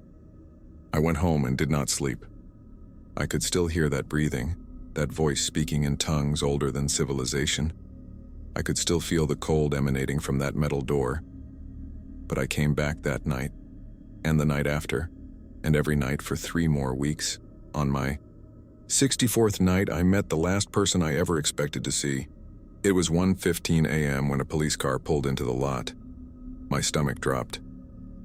I went home and did not sleep. I could still hear that breathing, that voice speaking in tongues older than civilization. I could still feel the cold emanating from that metal door. But I came back that night, and the night after, and every night for 3 more weeks. On my 64th night, I met the last person I ever expected to see. It was 1:15 a.m. when a police car pulled into the lot. My stomach dropped.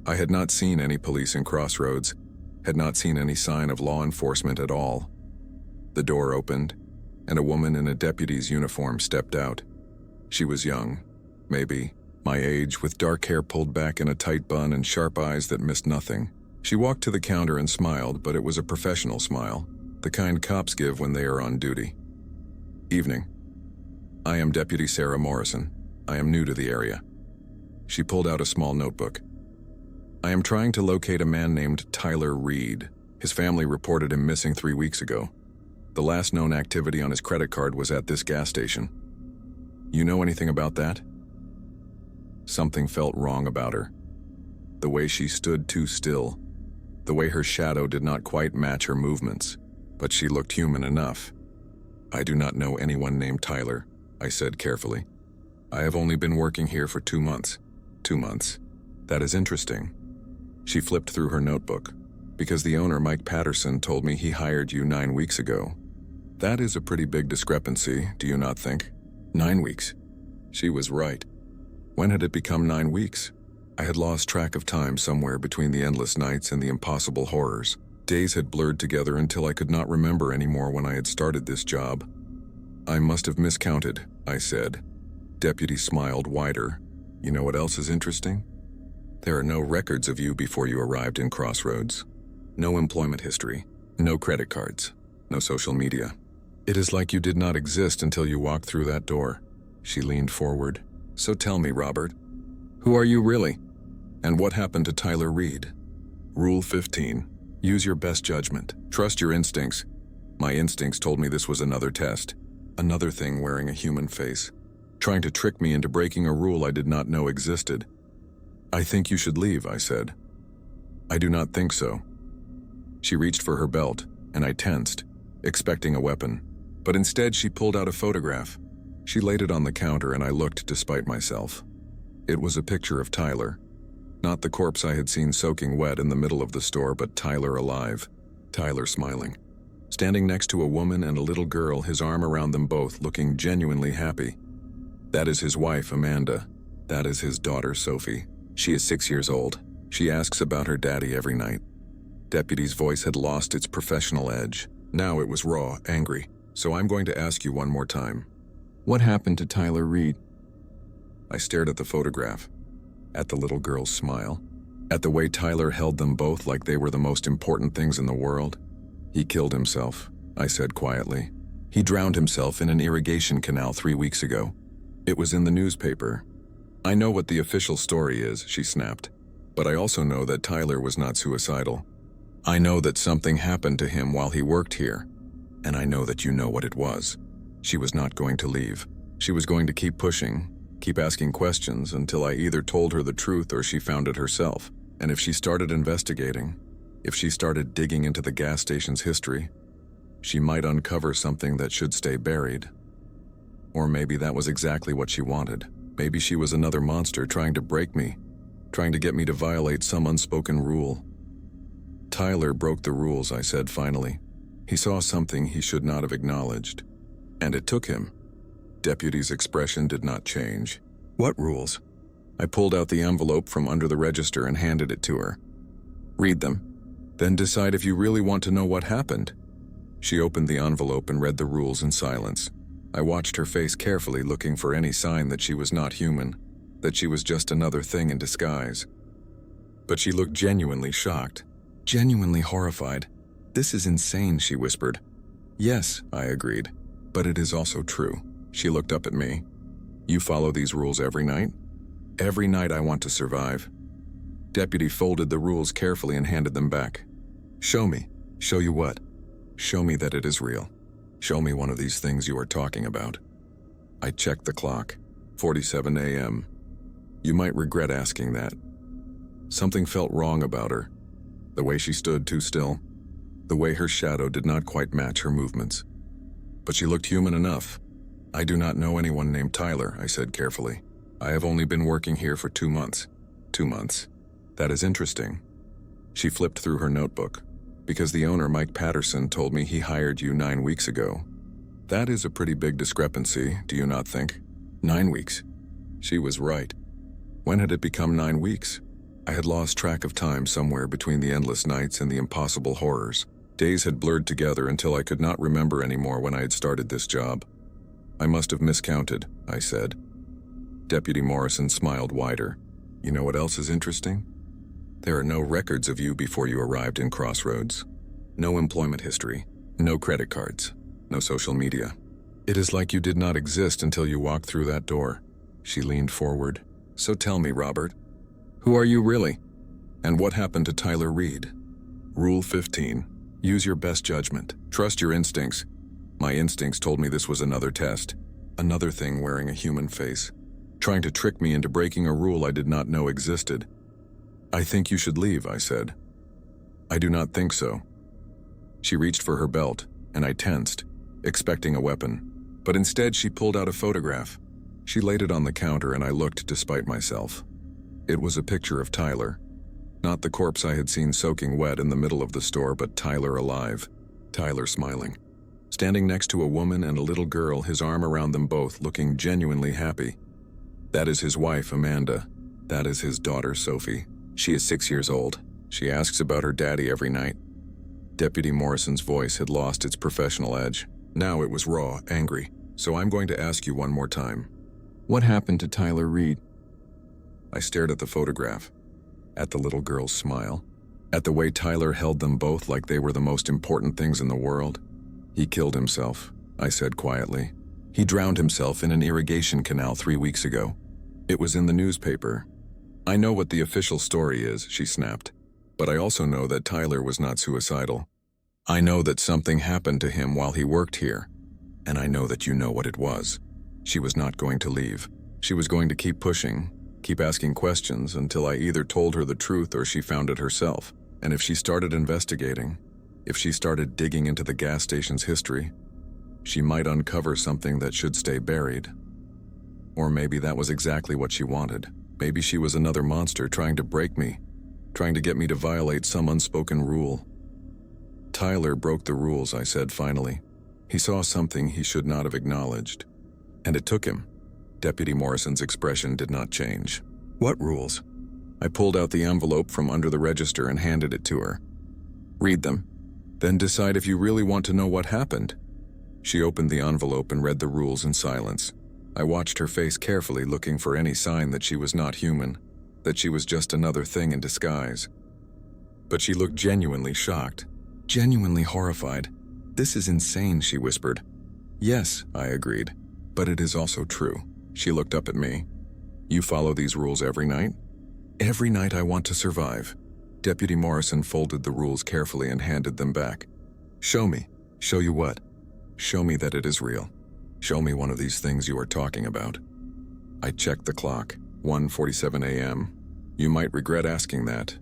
I had not seen any police in Crossroads, had not seen any sign of law enforcement at all. The door opened, and a woman in a deputy's uniform stepped out. She was young, maybe my age, with dark hair pulled back in a tight bun and sharp eyes that missed nothing. She walked to the counter and smiled, but it was a professional smile, the kind cops give when they are on duty. "Evening. I am Deputy Sarah Morrison. I am new to the area." She pulled out a small notebook. "I am trying to locate a man named Tyler Reed. His family reported him missing 3 weeks ago. The last known activity on his credit card was at this gas station. You know anything about that?" Something felt wrong about her. The way she stood too still. The way her shadow did not quite match her movements, but she looked human enough. "I do not know anyone named Tyler," I said carefully. "I have only been working here for 2 months. 2 months. That is interesting." She flipped through her notebook. "Because the owner, Mike Patterson, told me he hired you 9 weeks ago. That is a pretty big discrepancy, do you not think?" 9 weeks. She was right. When had it become 9 weeks? I had lost track of time somewhere between the endless nights and the impossible horrors. Days had blurred together until I could not remember anymore when I had started this job. "I must have miscounted," I said. Deputy smiled wider. "You know what else is interesting? There are no records of you before you arrived in Crossroads. No employment history, no credit cards, no social media. It is like you did not exist until you walked through that door." She leaned forward. "So tell me, Robert, who are you really? And what happened to Tyler Reed?" Rule 15. Use your best judgment. Trust your instincts. My instincts told me this was another test. Another thing wearing a human face. Trying to trick me into breaking a rule I did not know existed. "I think you should leave," I said. "I do not think so." She reached for her belt, and I tensed, expecting a weapon. But instead she pulled out a photograph. She laid it on the counter and I looked despite myself. It was a picture of Tyler. Not the corpse I had seen soaking wet in the middle of the store, but Tyler alive. Tyler smiling. Standing next to a woman and a little girl, his arm around them both, looking genuinely happy. That is his wife, Amanda. That is his daughter, Sophie. She is 6 years old. She asks about her daddy every night. Deputy's voice had lost its professional edge. Now it was raw, angry. "So I'm going to ask you one more time. What happened to Tyler Reed?" I stared at the photograph, at the little girl's smile, at the way Tyler held them both like they were the most important things in the world. "He killed himself," I said quietly. "He drowned himself in an irrigation canal 3 weeks ago. It was in the newspaper." "I know what the official story is," she snapped. "But I also know that Tyler was not suicidal. I know that something happened to him while he worked here. And I know that you know what it was." She was not going to leave. She was going to keep pushing, keep asking questions until I either told her the truth or she found it herself. And if she started investigating, if she started digging into the gas station's history, she might uncover something that should stay buried. Or maybe that was exactly what she wanted. Maybe she was another monster trying to break me, trying to get me to violate some unspoken rule. Tyler broke the rules, I said finally. He saw something he should not have acknowledged. And it took him. Deputy's expression did not change. What rules? I pulled out the envelope from under the register and handed it to her. Read them. Then decide if you really want to know what happened. She opened the envelope and read the rules in silence. I watched her face carefully, looking for any sign that she was not human, that she was just another thing in disguise. But she looked genuinely shocked, genuinely horrified. This is insane, she whispered. Yes, I agreed, but it is also true. She looked up at me. You follow these rules every night? Every night I want to survive. Deputy folded the rules carefully and handed them back. Show me. Show you what? Show me that it is real. Show me one of these things you are talking about. I checked the clock. 47 a.m. You might regret asking that. Something felt wrong about her. The way she stood too still. The way her shadow did not quite match her movements. But she looked human enough. I do not know anyone named Tyler, I said carefully. I have only been working here for 2 months. 2 months. That is interesting. She flipped through her notebook. Because the owner, Mike Patterson, told me he hired you 9 weeks ago. That is a pretty big discrepancy, do you not think? 9 weeks. She was right. When had it become 9 weeks? I had lost track of time somewhere between the endless nights and the impossible horrors. Days had blurred together until I could not remember anymore when I had started this job. I must have miscounted, I said. Deputy Morrison smiled wider. You know what else is interesting? There are no records of you before you arrived in Crossroads. No employment history, no credit cards, no social media. It is like you did not exist until you walked through that door. She leaned forward. So tell me, Robert, who are you really? And what happened to Tyler Reed? Rule 15. Use your best judgment. Trust your instincts. My instincts told me this was another test. Another thing wearing a human face. Trying to trick me into breaking a rule I did not know existed. I think you should leave, I said. I do not think so. She reached for her belt, and I tensed, expecting a weapon. But instead she pulled out a photograph. She laid it on the counter and I looked despite myself. It was a picture of Tyler. Not the corpse I had seen soaking wet in the middle of the store, but Tyler alive. Tyler smiling. Standing next to a woman and a little girl, his arm around them both, looking genuinely happy. That is his wife, Amanda. That is his daughter, Sophie. She is 6 years old. She asks about her daddy every night. Deputy Morrison's voice had lost its professional edge. Now it was raw, angry. So I'm going to ask you one more time. What happened to Tyler Reed? I stared at the photograph, at the little girl's smile, at the way Tyler held them both like they were the most important things in the world. He killed himself, I said quietly. He drowned himself in an irrigation canal 3 weeks ago. It was in the newspaper. I know what the official story is, she snapped. But I also know that Tyler was not suicidal. I know that something happened to him while he worked here. And I know that you know what it was. She was not going to leave. She was going to keep pushing, keep asking questions until I either told her the truth or she found it herself. And if she started investigating, if she started digging into the gas station's history, she might uncover something that should stay buried. Or maybe that was exactly what she wanted. Maybe she was another monster trying to break me, trying to get me to violate some unspoken rule. Tyler broke the rules, I said finally. He saw something he should not have acknowledged. And it took him. Deputy Morrison's expression did not change. What rules? I pulled out the envelope from under the register and handed it to her. Read them. Then decide if you really want to know what happened. She opened the envelope and read the rules in silence. I watched her face carefully, looking for any sign that she was not human, that she was just another thing in disguise. But she looked genuinely shocked, genuinely horrified. This is insane, she whispered. Yes, I agreed, but it is also true. She looked up at me. You follow these rules every night? Every night I want to survive. Deputy Morrison folded the rules carefully and handed them back. Show me. Show you what? Show me that it is real. Show me one of these things you are talking about. I checked the clock. 1:47 a.m. You might regret asking that.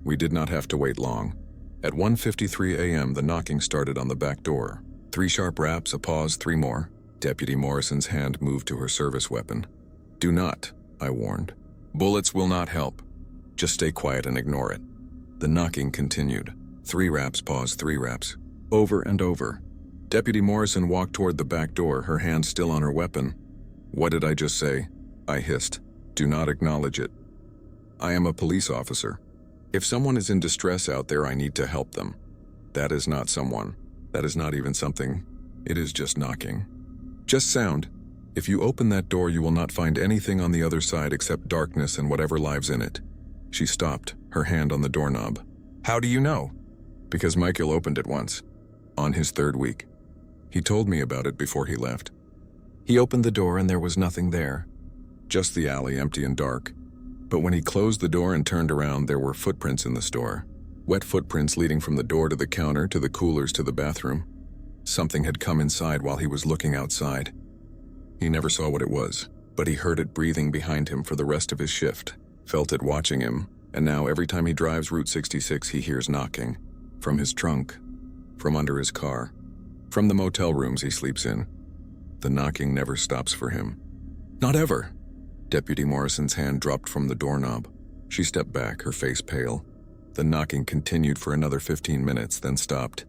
We did not have to wait long. At 1:53 a.m. the knocking started on the back door. 3 sharp raps, a pause, 3 more. Deputy Morrison's hand moved to her service weapon. Do not, I warned. Bullets will not help. Just stay quiet and ignore it. The knocking continued. 3 raps, pause, 3 raps. Over and over. Deputy Morrison walked toward the back door, her hand still on her weapon. What did I just say? I hissed. Do not acknowledge it. I am a police officer. If someone is in distress out there, I need to help them. That is not someone. That is not even something. It is just knocking. Just sound. If you open that door, you will not find anything on the other side except darkness and whatever lives in it. She stopped, her hand on the doorknob. How do you know? Because Michael opened it once, on his 3rd week. He told me about it before he left. He opened the door and there was nothing there. Just the alley, empty and dark. But when he closed the door and turned around, there were footprints in the store. Wet footprints leading from the door to the counter, to the coolers, to the bathroom. Something had come inside while he was looking outside. He never saw what it was, but he heard it breathing behind him for the rest of his shift, felt it watching him, and now every time he drives Route 66 he hears knocking. From his trunk, from under his car, from the motel rooms he sleeps in. The knocking never stops for him. Not ever! Deputy Morrison's hand dropped from the doorknob. She stepped back, her face pale. The knocking continued for another 15 minutes, then stopped.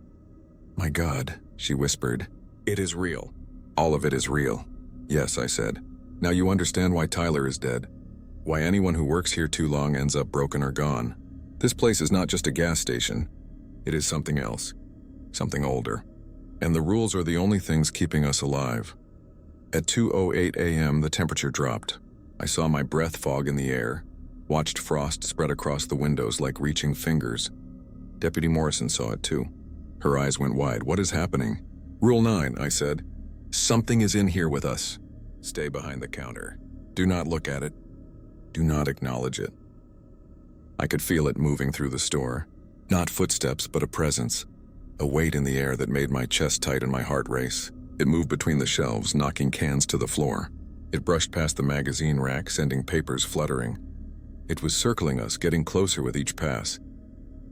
My God, she whispered. It is real. All of it is real. Yes, I said. Now you understand why Tyler is dead. Why anyone who works here too long ends up broken or gone. This place is not just a gas station. It is something else. Something older. And the rules are the only things keeping us alive. At 2:08 a.m., the temperature dropped. I saw my breath fog in the air, watched frost spread across the windows like reaching fingers. Deputy Morrison saw it too. Her eyes went wide. What is happening? Rule 9, I said. Something is in here with us. Stay behind the counter. Do not look at it. Do not acknowledge it. I could feel it moving through the store. Not footsteps, but a presence. A weight in the air that made my chest tight and my heart race. It moved between the shelves, knocking cans to the floor. It brushed past the magazine rack, sending papers fluttering. It was circling us, getting closer with each pass.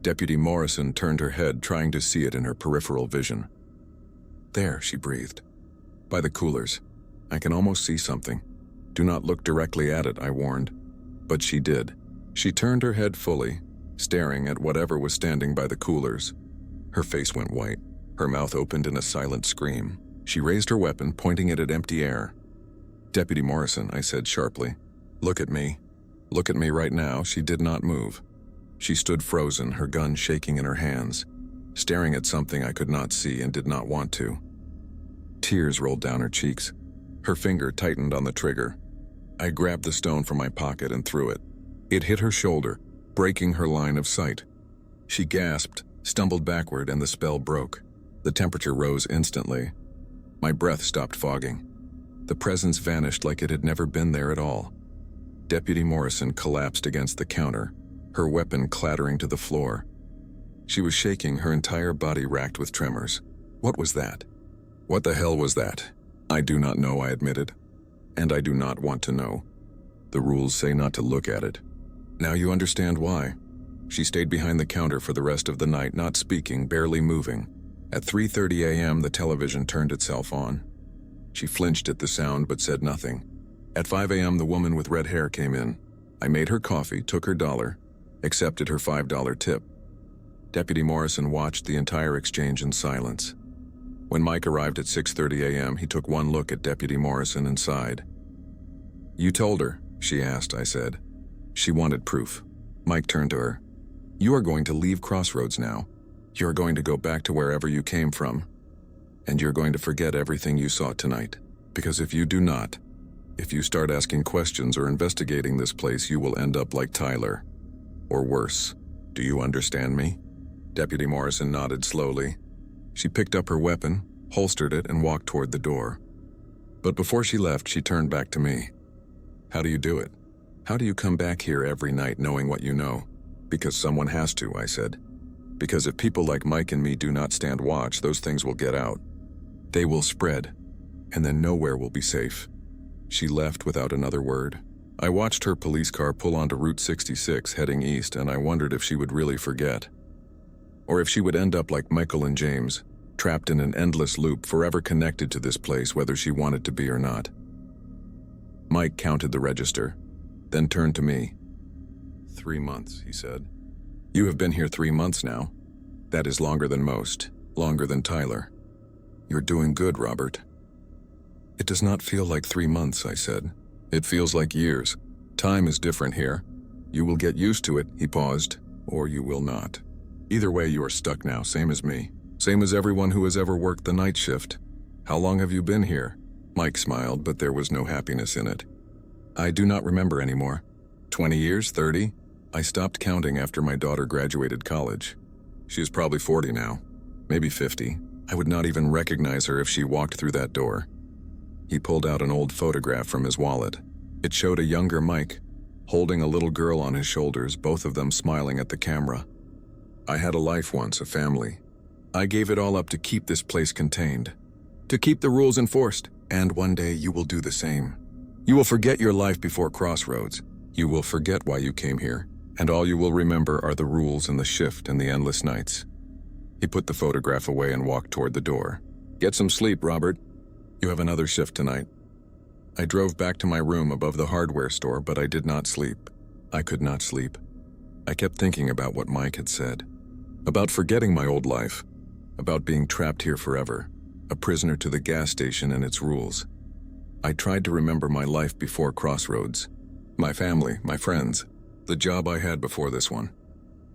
Deputy Morrison turned her head, trying to see it in her peripheral vision. There, she breathed. By the coolers. I can almost see something. Do not look directly at it, I warned. But she did. She turned her head fully, staring at whatever was standing by the coolers. Her face went white. Her mouth opened in a silent scream. She raised her weapon, pointing it at empty air. Deputy Morrison, I said sharply. Look at me. Look at me right now. She did not move. She stood frozen, her gun shaking in her hands, staring at something I could not see and did not want to. Tears rolled down her cheeks. Her finger tightened on the trigger. I grabbed the stone from my pocket and threw it. It hit her shoulder, breaking her line of sight. She gasped, stumbled backward, and the spell broke. The temperature rose instantly. My breath stopped fogging. The presence vanished like it had never been there at all. Deputy Morrison collapsed against the counter, her weapon clattering to the floor. She was shaking, her entire body racked with tremors. What was that? What the hell was that? I do not know, I admitted. And I do not want to know. The rules say not to look at it. Now you understand why. She stayed behind the counter for the rest of the night, not speaking, barely moving. At 3:30 a.m., the television turned itself on. She flinched at the sound but said nothing. At 5 a.m., the woman with red hair came in. I made her coffee, took her $1, accepted her $5 tip. Deputy Morrison watched the entire exchange in silence. When Mike arrived at 6:30 a.m., he took one look at Deputy Morrison and sighed. You told her, she asked, I said. She wanted proof. Mike turned to her. You are going to leave Crossroads now. You are going to go back to wherever you came from. And you're going to forget everything you saw tonight. Because if you do not, if you start asking questions or investigating this place, you will end up like Tyler. Or worse. Do you understand me? Deputy Morrison nodded slowly. She picked up her weapon, holstered it, and walked toward the door. But before she left, she turned back to me. How do you do it? How do you come back here every night knowing what you know? Because someone has to, I said. Because if people like Mike and me do not stand watch, those things will get out. They will spread, and then nowhere will be safe. She left without another word. I watched her police car pull onto Route 66 heading east, and I wondered if she would really forget. Or if she would end up like Michael and James, trapped in an endless loop, forever connected to this place whether she wanted to be or not. Mike counted the register, then turned to me. 3 months, he said. You have been here 3 months now. That is longer than most, longer than Tyler. You're doing good, Robert. It does not feel like 3 months, I said. It feels like years. Time is different here. You will get used to it, he paused, or you will not. Either way, you are stuck now, same as me. Same as everyone who has ever worked the night shift. How long have you been here? Mike smiled, but there was no happiness in it. I do not remember anymore. 20 years, 30? I stopped counting after my daughter graduated college. She is probably 40 now, maybe 50. I would not even recognize her if she walked through that door. He pulled out an old photograph from his wallet. It showed a younger Mike, holding a little girl on his shoulders, both of them smiling at the camera. I had a life once, a family. I gave it all up to keep this place contained, to keep the rules enforced, and one day you will do the same. You will forget your life before Crossroads. You will forget why you came here, and all you will remember are the rules and the shift and the endless nights. He put the photograph away and walked toward the door. Get some sleep, Robert. You have another shift tonight. I drove back to my room above the hardware store, but I did not sleep. I could not sleep. I kept thinking about what Mike had said. About forgetting my old life. About being trapped here forever. A prisoner to the gas station and its rules. I tried to remember my life before Crossroads. My family, my friends. The job I had before this one.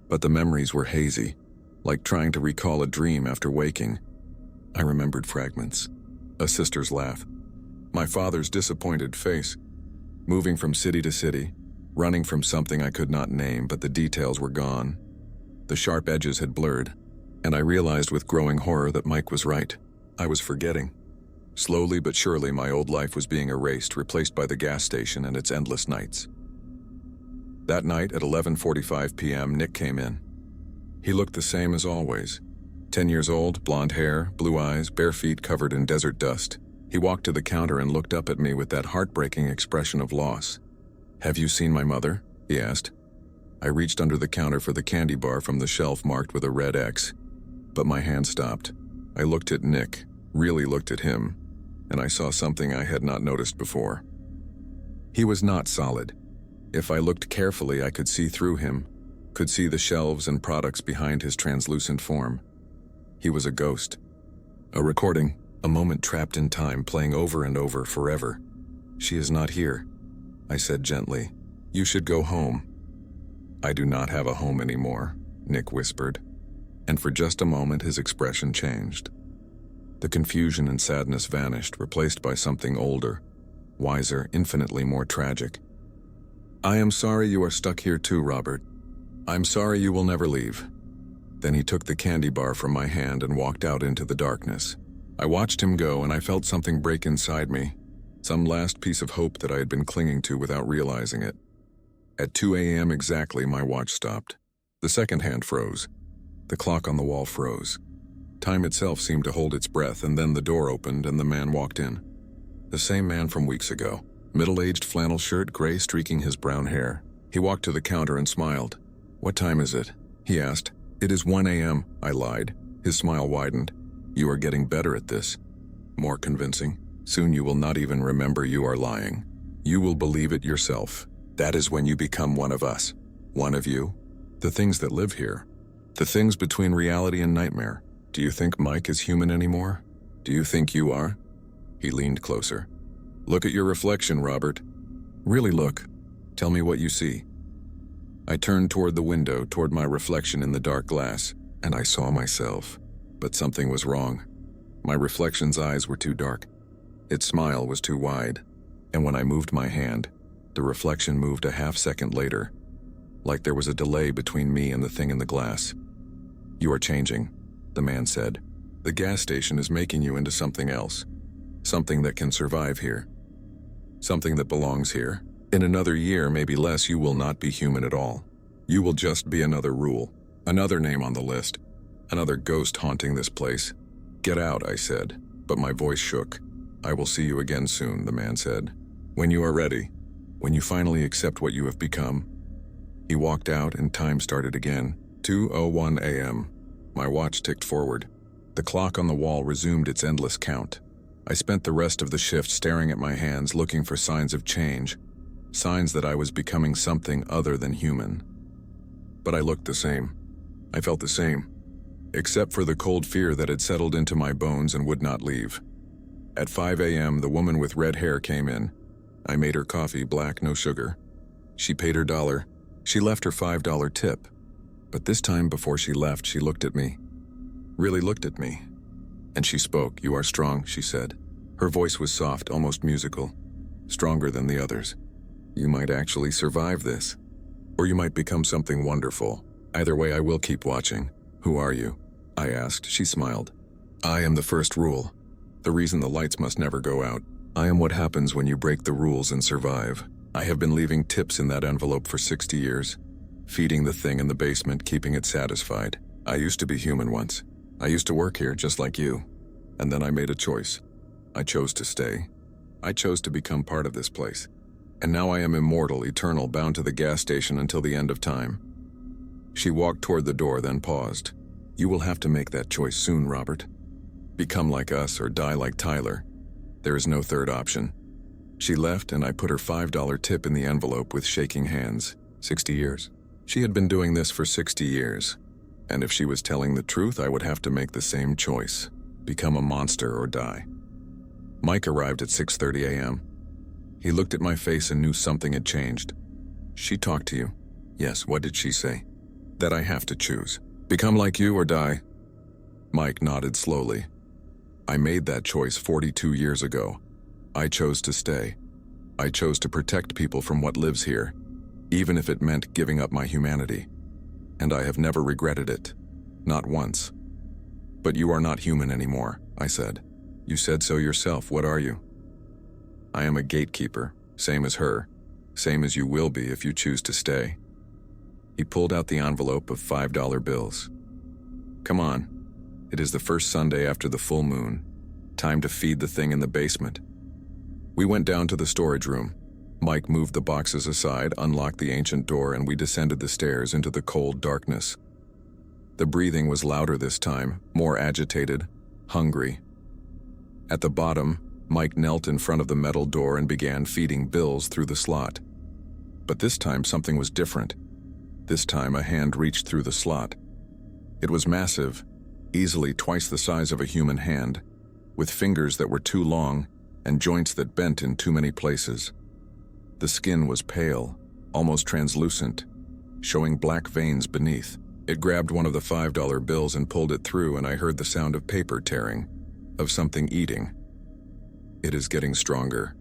But the memories were hazy. Like trying to recall a dream after waking. I remembered fragments. A sister's laugh. My father's disappointed face. Moving from city to city. Running from something I could not name, but the details were gone. The sharp edges had blurred. And I realized with growing horror that Mike was right. I was forgetting. Slowly but surely my old life was being erased, replaced by the gas station and its endless nights. That night at 11:45 p.m., Nick came in. He looked the same as always. 10 years old, blonde hair, blue eyes, bare feet covered in desert dust. He walked to the counter and looked up at me with that heartbreaking expression of loss. Have you seen my mother? He asked. I reached under the counter for the candy bar from the shelf marked with a red X. But my hand stopped. I looked at Nick, really looked at him, and I saw something I had not noticed before. He was not solid. If I looked carefully, I could see through him, could see the shelves and products behind his translucent form. He was a ghost. A recording, a moment trapped in time, playing over and over forever. She is not here, I said gently. You should go home. I do not have a home anymore, Nick whispered. And for just a moment his expression changed. The confusion and sadness vanished, replaced by something older, wiser, infinitely more tragic. I am sorry you are stuck here too, Robert. I'm sorry you will never leave. Then he took the candy bar from my hand and walked out into the darkness. I watched him go and I felt something break inside me, some last piece of hope that I had been clinging to without realizing it. At 2 a.m. exactly, my watch stopped. The second hand froze. The clock on the wall froze. Time itself seemed to hold its breath, and then the door opened and the man walked in. The same man from weeks ago. Middle-aged flannel shirt, gray streaking his brown hair. He walked to the counter and smiled. What time is it? He asked. It is 1 a.m., I lied. His smile widened. You are getting better at this. More convincing. Soon you will not even remember you are lying. You will believe it yourself. That is when you become one of us. One of you. The things that live here. The things between reality and nightmare. Do you think Mike is human anymore? Do you think you are? He leaned closer. Look at your reflection, Robert. Really look. Tell me what you see. I turned toward the window, toward my reflection in the dark glass, and I saw myself. But something was wrong. My reflection's eyes were too dark. Its smile was too wide. And when I moved my hand, the reflection moved a half-second later, like there was a delay between me and the thing in the glass. You are changing, the man said. The gas station is making you into something else. Something that can survive here. Something that belongs here. In another year, maybe less, you will not be human at all. You will just be another rule, another name on the list, another ghost haunting this place. Get out, I said, but my voice shook. I will see you again soon, the man said. When you are ready, when you finally accept what you have become. He walked out and time started again. 2:01 a.m. My watch ticked forward. The clock on the wall resumed its endless count. I spent the rest of the shift staring at my hands, looking for signs of change, signs that I was becoming something other than human. But I looked the same. I felt the same. except for the cold fear that had settled into my bones and would not leave. At 5 a.m., the woman with red hair came in. I made her coffee, black, no sugar. She paid her $1. She left her $5 tip. But this time before she left, she looked at me. Really looked at me. And she spoke. "You are strong," she said. Her voice was soft, almost musical. "Stronger than the others. You might actually survive this. Or you might become something wonderful. Either way, I will keep watching." "Who are you?" I asked. She smiled. "I am the first rule. The reason the lights must never go out. I am what happens when you break the rules and survive. I have been leaving tips in that envelope for 60 years. Feeding the thing in the basement, keeping it satisfied. I used to be human once. I used to work here just like you. And then I made a choice. I chose to stay. I chose to become part of this place. And now I am immortal, eternal, bound to the gas station until the end of time." She walked toward the door, then paused. "You will have to make that choice soon, Robert. Become like us or die like Tyler. There is no third option." She left, and I put her $5 tip in the envelope with shaking hands. 60 years. She had been doing this for 60 years. And if she was telling the truth, I would have to make the same choice. Become a monster or die. Mike arrived at 6:30 a.m. He looked at my face and knew something had changed. "She talked to you?" "Yes." "What did she say?" "That I have to choose. Become like you or die." Mike nodded slowly. "I made that choice 42 years ago. I chose to stay. I chose to protect people from what lives here, even if it meant giving up my humanity. And I have never regretted it. Not once." "But you are not human anymore," I said. "You said so yourself. What are you?" "I am a gatekeeper, same as her, same as you will be if you choose to stay." He pulled out the envelope of $5 bills. "Come on. It is the first Sunday after the full moon. Time to feed the thing in the basement." We went down to the storage room. Mike moved the boxes aside, unlocked the ancient door, and we descended the stairs into the cold darkness. The breathing was louder this time, more agitated, hungry. At the bottom, Mike knelt in front of the metal door and began feeding bills through the slot. But this time something was different. This time a hand reached through the slot. It was massive, easily twice the size of a human hand, with fingers that were too long and joints that bent in too many places. The skin was pale, almost translucent, showing black veins beneath. It grabbed one of the $5 bills and pulled it through, and I heard the sound of paper tearing, of something eating. "It is getting stronger,"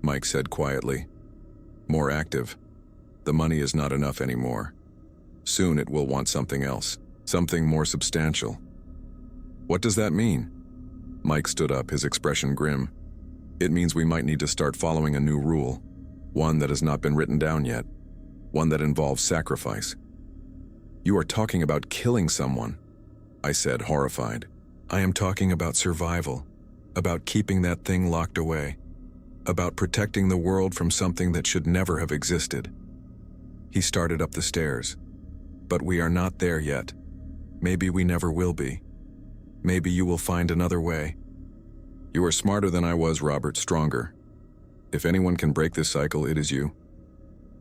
Mike said quietly. "More active. The money is not enough anymore. Soon it will want something else, something more substantial." "What does that mean?" Mike stood up, his expression grim. "It means we might need to start following a new rule, one that has not been written down yet, one that involves sacrifice." "You are talking about killing someone," I said, horrified. "I am talking about survival, about keeping that thing locked away, about protecting the world from something that should never have existed." He started up the stairs. "But we are not there yet. Maybe we never will be. Maybe you will find another way." "You are smarter than I was, Robert, stronger. If anyone can break this cycle, it is you."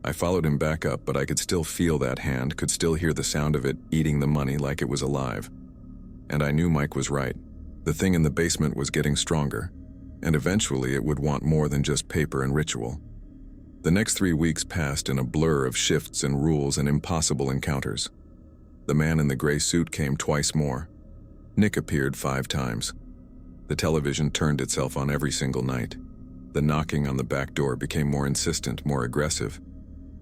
I followed him back up, but I could still feel that hand, could still hear the sound of it eating the money like it was alive. And I knew Mike was right. The thing in the basement was getting stronger, and eventually it would want more than just paper and ritual. The next 3 weeks passed in a blur of shifts and rules and impossible encounters. The man in the gray suit came twice more. Nick appeared 5 times. The television turned itself on every single night. The knocking on the back door became more insistent, more aggressive,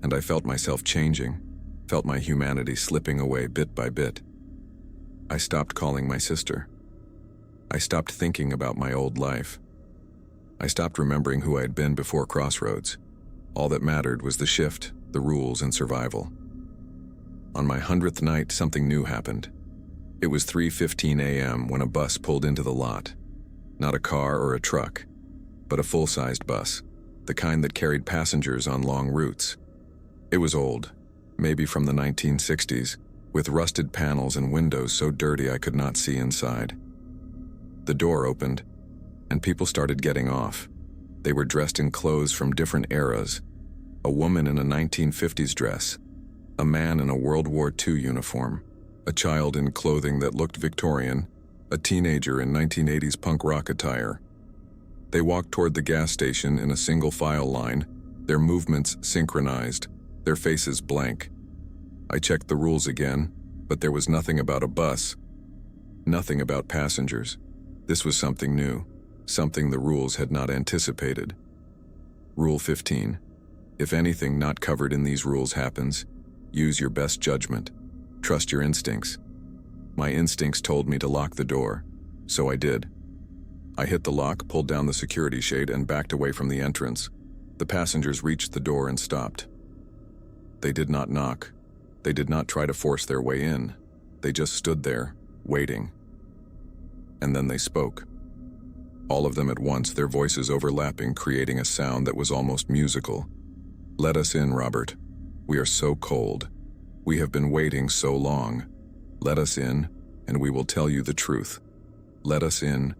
and I felt myself changing, felt my humanity slipping away bit by bit. I stopped calling my sister. I stopped thinking about my old life. I stopped remembering who I had been before Crossroads. All that mattered was the shift, the rules, and survival. On my 100th night, something new happened. It was 3:15 a.m. when a bus pulled into the lot. Not a car or a truck, but a full-sized bus, the kind that carried passengers on long routes. It was old, maybe from the 1960s, with rusted panels and windows so dirty I could not see inside. The door opened, and people started getting off. They were dressed in clothes from different eras. A woman in a 1950s dress, a man in a World War II uniform. A child in clothing that looked Victorian, a teenager in 1980s punk rock attire. They walked toward the gas station in a single file line, their movements synchronized, their faces blank. I checked the rules again, but there was nothing about a bus. Nothing about passengers. This was something new, something the rules had not anticipated. Rule 15. If anything not covered in these rules happens, use your best judgment. Trust your instincts. My instincts told me to lock the door, so I did. I hit the lock, pulled down the security shade, and backed away from the entrance. The passengers reached the door and stopped. They did not knock. They did not try to force their way in. They just stood there, waiting. And then they spoke. All of them at once, their voices overlapping, creating a sound that was almost musical. "Let us in, Robert. We are so cold. We have been waiting so long. Let us in, and we will tell you the truth. Let us in,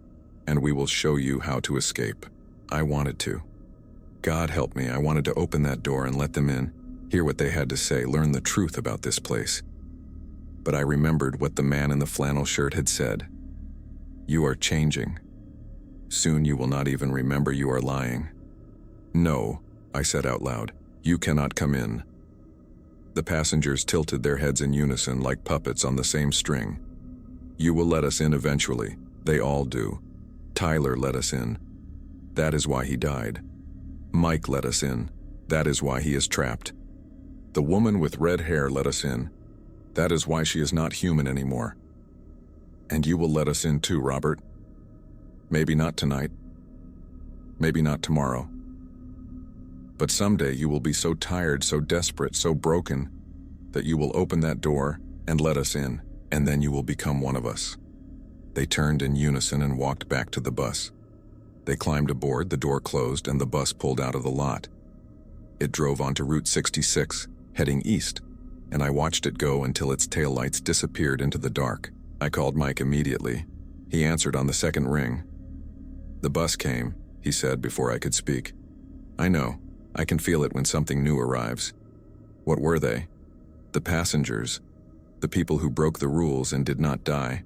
and we will show you how to escape." I wanted to. God help me, I wanted to open that door and let them in, hear what they had to say, learn the truth about this place. But I remembered what the man in the flannel shirt had said. "You are changing. Soon you will not even remember you are lying." "No," I said out loud, "you cannot come in." The passengers tilted their heads in unison like puppets on the same string. "You will let us in eventually. They all do. Tyler let us in. That is why he died. Mike let us in. That is why he is trapped. The woman with red hair let us in. That is why she is not human anymore. And you will let us in too, Robert. Maybe not tonight. Maybe not tomorrow. But someday you will be so tired, so desperate, so broken, that you will open that door and let us in, and then you will become one of us." They turned in unison and walked back to the bus. They climbed aboard, the door closed, and the bus pulled out of the lot. It drove onto Route 66, heading east, and I watched it go until its taillights disappeared into the dark. I called Mike immediately. He answered on the second ring. "The bus came," he said before I could speak. "I know. I can feel it when something new arrives." "What were they?" "The passengers. The people who broke the rules and did not die.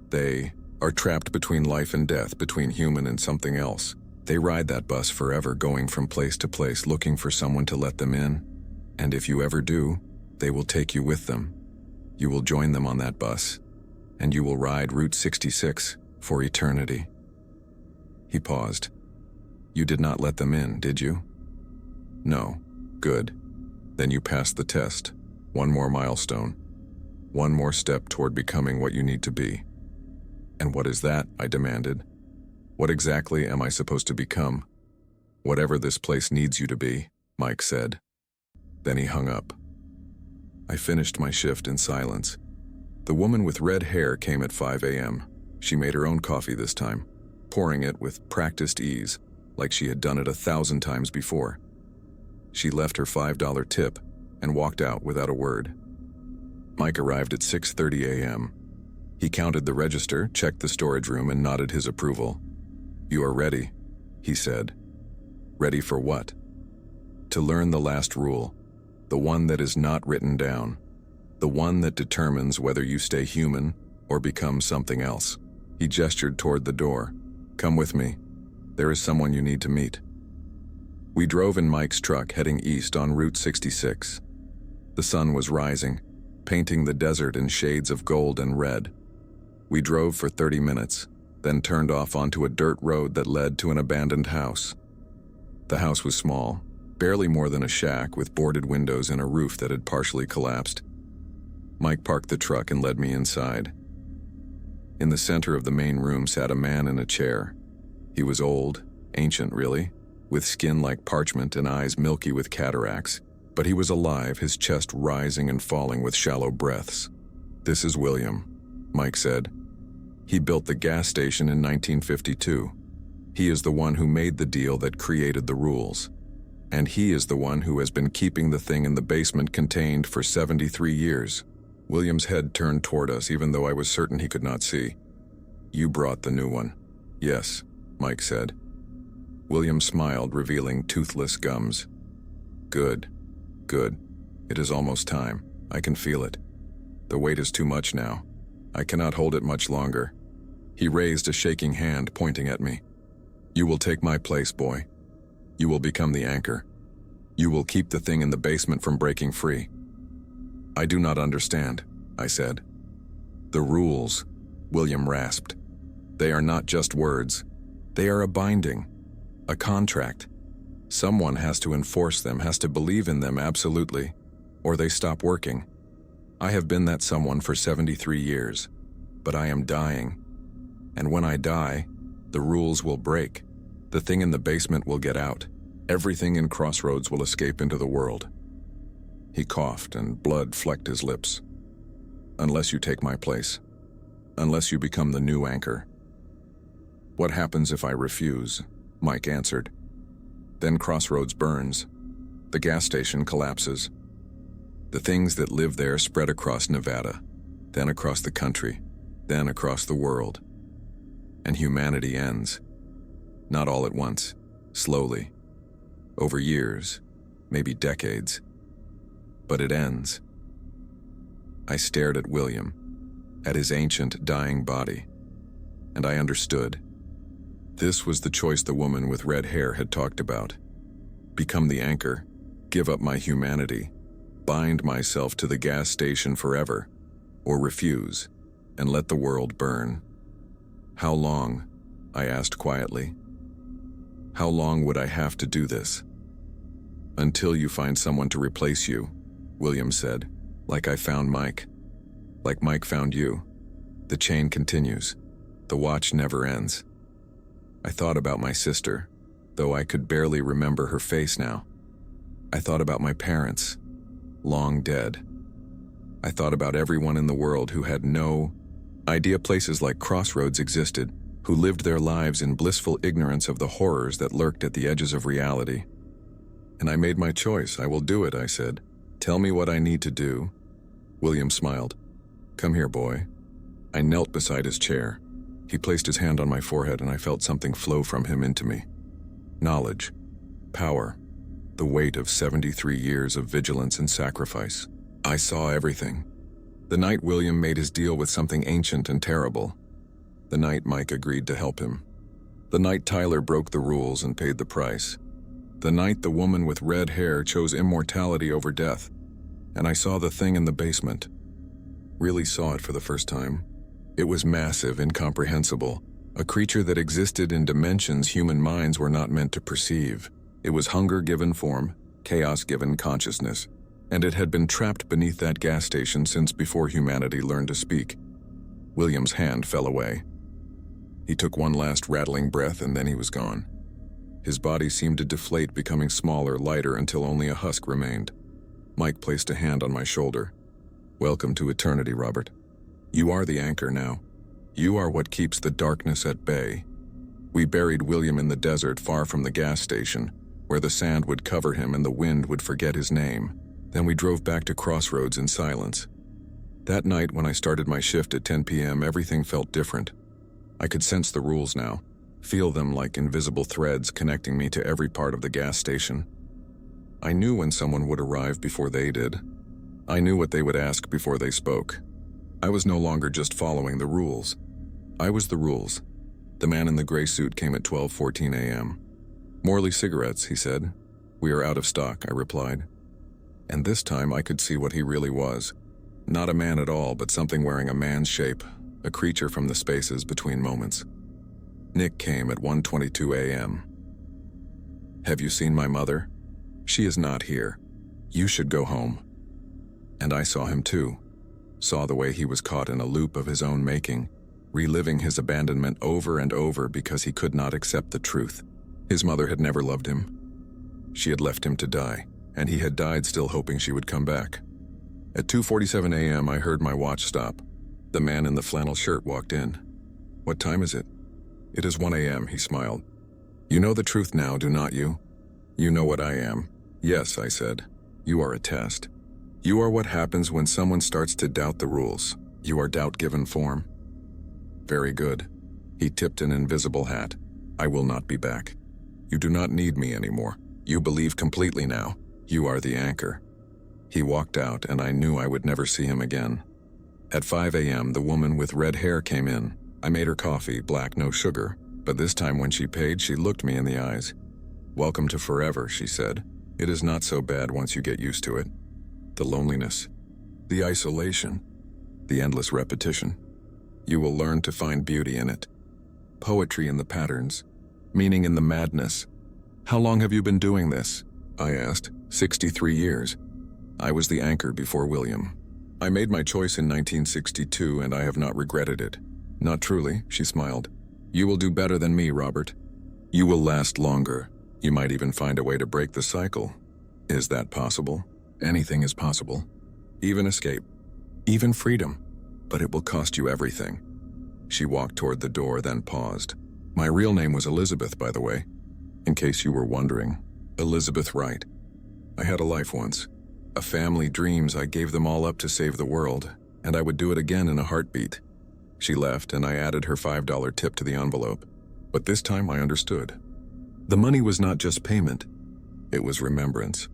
They are trapped between life and death, between human and something else. They ride that bus forever, going from place to place, looking for someone to let them in. And if you ever do, they will take you with them. You will join them on that bus, and you will ride Route 66 for eternity." He paused. "You did not let them in, did you?" "No." "Good. Then you passed the test. One more milestone. One more step toward becoming what you need to be." "And what is that?" I demanded. "What exactly am I supposed to become?" "Whatever this place needs you to be," Mike said. Then he hung up. I finished my shift in silence. The woman with red hair came at 5 a.m. She made her own coffee this time, pouring it with practiced ease, like she had done it 1,000 times before. She left her $5 tip and walked out without a word. Mike arrived at 6:30 a.m. He counted the register, checked the storage room, and nodded his approval. "You are ready," he said. "Ready for what?" "To learn the last rule, the one that is not written down, the one that determines whether you stay human or become something else." He gestured toward the door. "Come with me. There is someone you need to meet." We drove in Mike's truck heading east on Route 66. The sun was rising, painting the desert in shades of gold and red. We drove for 30 minutes, then turned off onto a dirt road that led to an abandoned house. The house was small, barely more than a shack with boarded windows and a roof that had partially collapsed. Mike parked the truck and led me inside. In the center of the main room sat a man in a chair. He was old, ancient really, with skin like parchment and eyes milky with cataracts, but he was alive, his chest rising and falling with shallow breaths. "This is William," Mike said. "He built the gas station in 1952. He is the one who made the deal that created the rules. And he is the one who has been keeping the thing in the basement contained for 73 years. William's head turned toward us, even though I was certain he could not see. "You brought the new one." "Yes," Mike said. William smiled, revealing toothless gums. "Good. Good. It is almost time. I can feel it." The weight is too much now. I cannot hold it much longer. He raised a shaking hand, pointing at me. You will take my place, boy. You will become the anchor. You will keep the thing in the basement from breaking free. I do not understand, I said. The rules, William rasped. They are not just words. They are a binding, a contract. Someone has to enforce them, has to believe in them absolutely, or they stop working. I have been that someone for 73 years, but I am dying. And when I die, the rules will break. The thing in the basement will get out. Everything in Crossroads will escape into the world. He coughed and blood flecked his lips. Unless you take my place. Unless you become the new anchor. What happens if I refuse? Mike answered. Then Crossroads burns. The gas station collapses. The things that live there spread across Nevada, then across the country, then across the world. And humanity ends. Not all at once, slowly. Over years, maybe decades. But it ends. I stared at William, at his ancient, dying body, and I understood. This was the choice the woman with red hair had talked about. Become the anchor, give up my humanity, bind myself to the gas station forever, or refuse, and let the world burn. How long? I asked quietly. How long would I have to do this? Until you find someone to replace you, William said, like I found Mike. Like Mike found you. The chain continues. The watch never ends. I thought about my sister, though I could barely remember her face now. I thought about my parents, long dead. I thought about everyone in the world who had no idea places like Crossroads existed, who lived their lives in blissful ignorance of the horrors that lurked at the edges of reality. And I made my choice. I will do it, I said. Tell me what I need to do. William smiled. Come here, boy. I knelt beside his chair. He placed his hand on my forehead and I felt something flow from him into me. Knowledge, power, the weight of 73 years of vigilance and sacrifice. I saw everything. The night William made his deal with something ancient and terrible. The night Mike agreed to help him. The night Tyler broke the rules and paid the price. The night the woman with red hair chose immortality over death. And I saw the thing in the basement. Really saw it for the first time. It was massive, incomprehensible. A creature that existed in dimensions human minds were not meant to perceive. It was hunger given form, chaos given consciousness. And it had been trapped beneath that gas station since before humanity learned to speak. William's hand fell away. He took one last rattling breath and then he was gone. His body seemed to deflate, becoming smaller, lighter, until only a husk remained. Mike placed a hand on my shoulder. Welcome to eternity, Robert. You are the anchor now. You are what keeps the darkness at bay. We buried William in the desert far from the gas station, where the sand would cover him and the wind would forget his name. Then we drove back to Crossroads in silence. That night when I started my shift at 10 p.m., everything felt different. I could sense the rules now, feel them like invisible threads connecting me to every part of the gas station. I knew when someone would arrive before they did. I knew what they would ask before they spoke. I was no longer just following the rules. I was the rules. The man in the gray suit came at 12:14 a.m. Morley cigarettes, he said. We are out of stock, I replied. And this time I could see what he really was. Not a man at all, but something wearing a man's shape, a creature from the spaces between moments. Nick came at 1:22 a.m. Have you seen my mother? She is not here. You should go home. And I saw him too. Saw the way he was caught in a loop of his own making, reliving his abandonment over and over because he could not accept the truth. His mother had never loved him. She had left him to die, and he had died still hoping she would come back. At 2:47 a.m., I heard my watch stop. The man in the flannel shirt walked in. What time is it? It is 1 a.m., he smiled. You know the truth now, do not you? You know what I am. Yes, I said. You are a test. You are what happens when someone starts to doubt the rules. You are doubt given form. Very good. He tipped an invisible hat. I will not be back. You do not need me anymore. You believe completely now. You are the anchor. He walked out, and I knew I would never see him again. At 5 a.m., the woman with red hair came in. I made her coffee, black, no sugar. But this time when she paid, she looked me in the eyes. "Welcome to forever," she said. "It is not so bad once you get used to it. The loneliness, the isolation, the endless repetition. You will learn to find beauty in it. Poetry in the patterns, meaning in the madness." "How long have you been doing this?" I asked. 63 years. I was the anchor before William. I made my choice in 1962 and I have not regretted it. "Not truly," she smiled. "You will do better than me, Robert. You will last longer. You might even find a way to break the cycle." "Is that possible?" "Anything is possible. Even escape. Even freedom. But it will cost you everything." She walked toward the door, then paused. My real name was Elizabeth, by the way, in case you were wondering. Elizabeth Wright. I had a life once. A family, dreams. I gave them all up to save the world, and I would do it again in a heartbeat. She left, and I added her $5 tip to the envelope. But this time I understood. The money was not just payment. It was remembrance.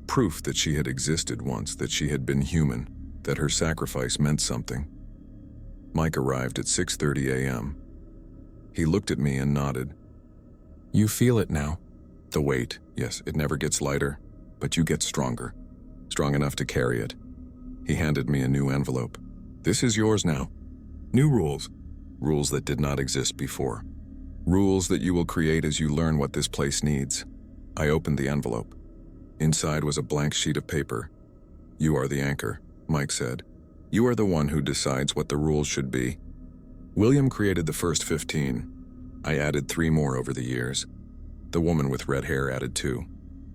Proof that she had existed once, that she had been human, that her sacrifice meant something. Mike arrived at 6:30 a.m. He looked at me and nodded. "You feel it now?" "The weight, yes, it never gets lighter, but you get stronger. Strong enough to carry it." He handed me a new envelope. "This is yours now. New rules. Rules that did not exist before. Rules that you will create as you learn what this place needs." I opened the envelope. Inside was a blank sheet of paper. "You are the anchor," Mike said. "You are the one who decides what the rules should be." William created the first 15. I added 3 more over the years. The woman with red hair added 2.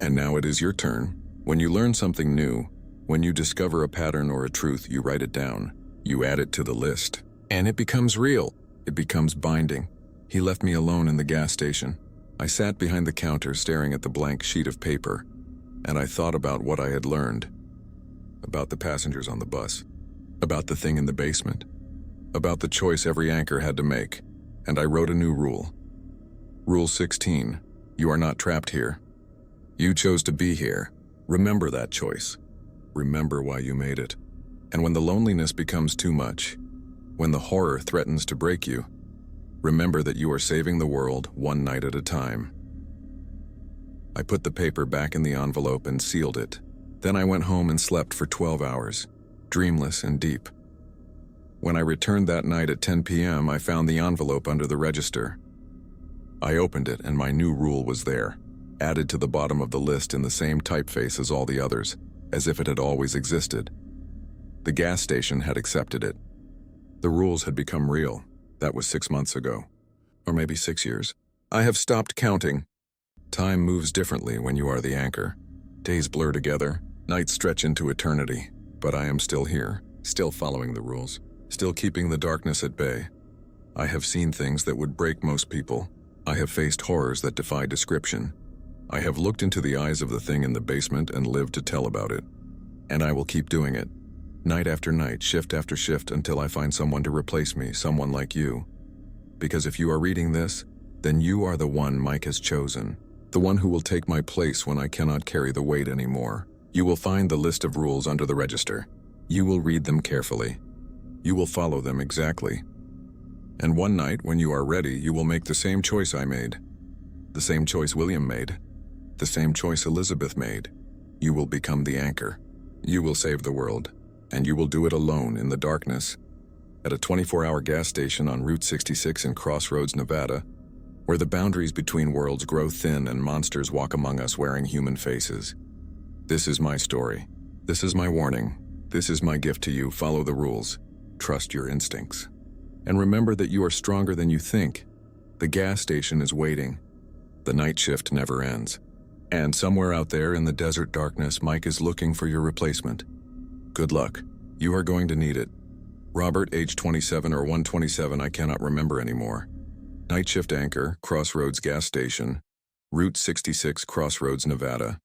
And now it is your turn. When you learn something new, when you discover a pattern or a truth, you write it down. You add it to the list. And it becomes real. It becomes binding. He left me alone in the gas station. I sat behind the counter staring at the blank sheet of paper, and I thought about what I had learned. About the passengers on the bus. About the thing in the basement. About the choice every anchor had to make. And I wrote a new rule. Rule 16. You are not trapped here. You chose to be here. Remember that choice. Remember why you made it. And when the loneliness becomes too much, when the horror threatens to break you, remember that you are saving the world one night at a time. I put the paper back in the envelope and sealed it. Then I went home and slept for 12 hours, dreamless and deep. When I returned that night at 10 p.m., I found the envelope under the register. I opened it and my new rule was there, added to the bottom of the list in the same typeface as all the others, as if it had always existed. The gas station had accepted it. The rules had become real. That was 6 months ago. Or maybe 6 years. I have stopped counting. Time moves differently when you are the anchor. Days blur together, nights stretch into eternity. But I am still here, still following the rules, still keeping the darkness at bay. I have seen things that would break most people. I have faced horrors that defy description. I have looked into the eyes of the thing in the basement and lived to tell about it. And I will keep doing it. Night after night, shift after shift, until I find someone to replace me, someone like you. Because if you are reading this, then you are the one Mike has chosen. The one who will take my place when I cannot carry the weight anymore. You will find the list of rules under the register. You will read them carefully. You will follow them exactly. And one night, when you are ready, you will make the same choice I made. The same choice William made. The same choice Elizabeth made. You will become the anchor. You will save the world. And you will do it alone in the darkness. At a 24-hour gas station on Route 66 in Crossroads, Nevada, where the boundaries between worlds grow thin and monsters walk among us wearing human faces. This is my story. This is my warning. This is my gift to you. Follow the rules. Trust your instincts. And remember that you are stronger than you think. The gas station is waiting. The night shift never ends. And somewhere out there in the desert darkness, Mike is looking for your replacement. Good luck. You are going to need it. Robert, age 27 or 127, I cannot remember anymore. Night shift anchor, Crossroads gas station, Route 66, Crossroads, Nevada.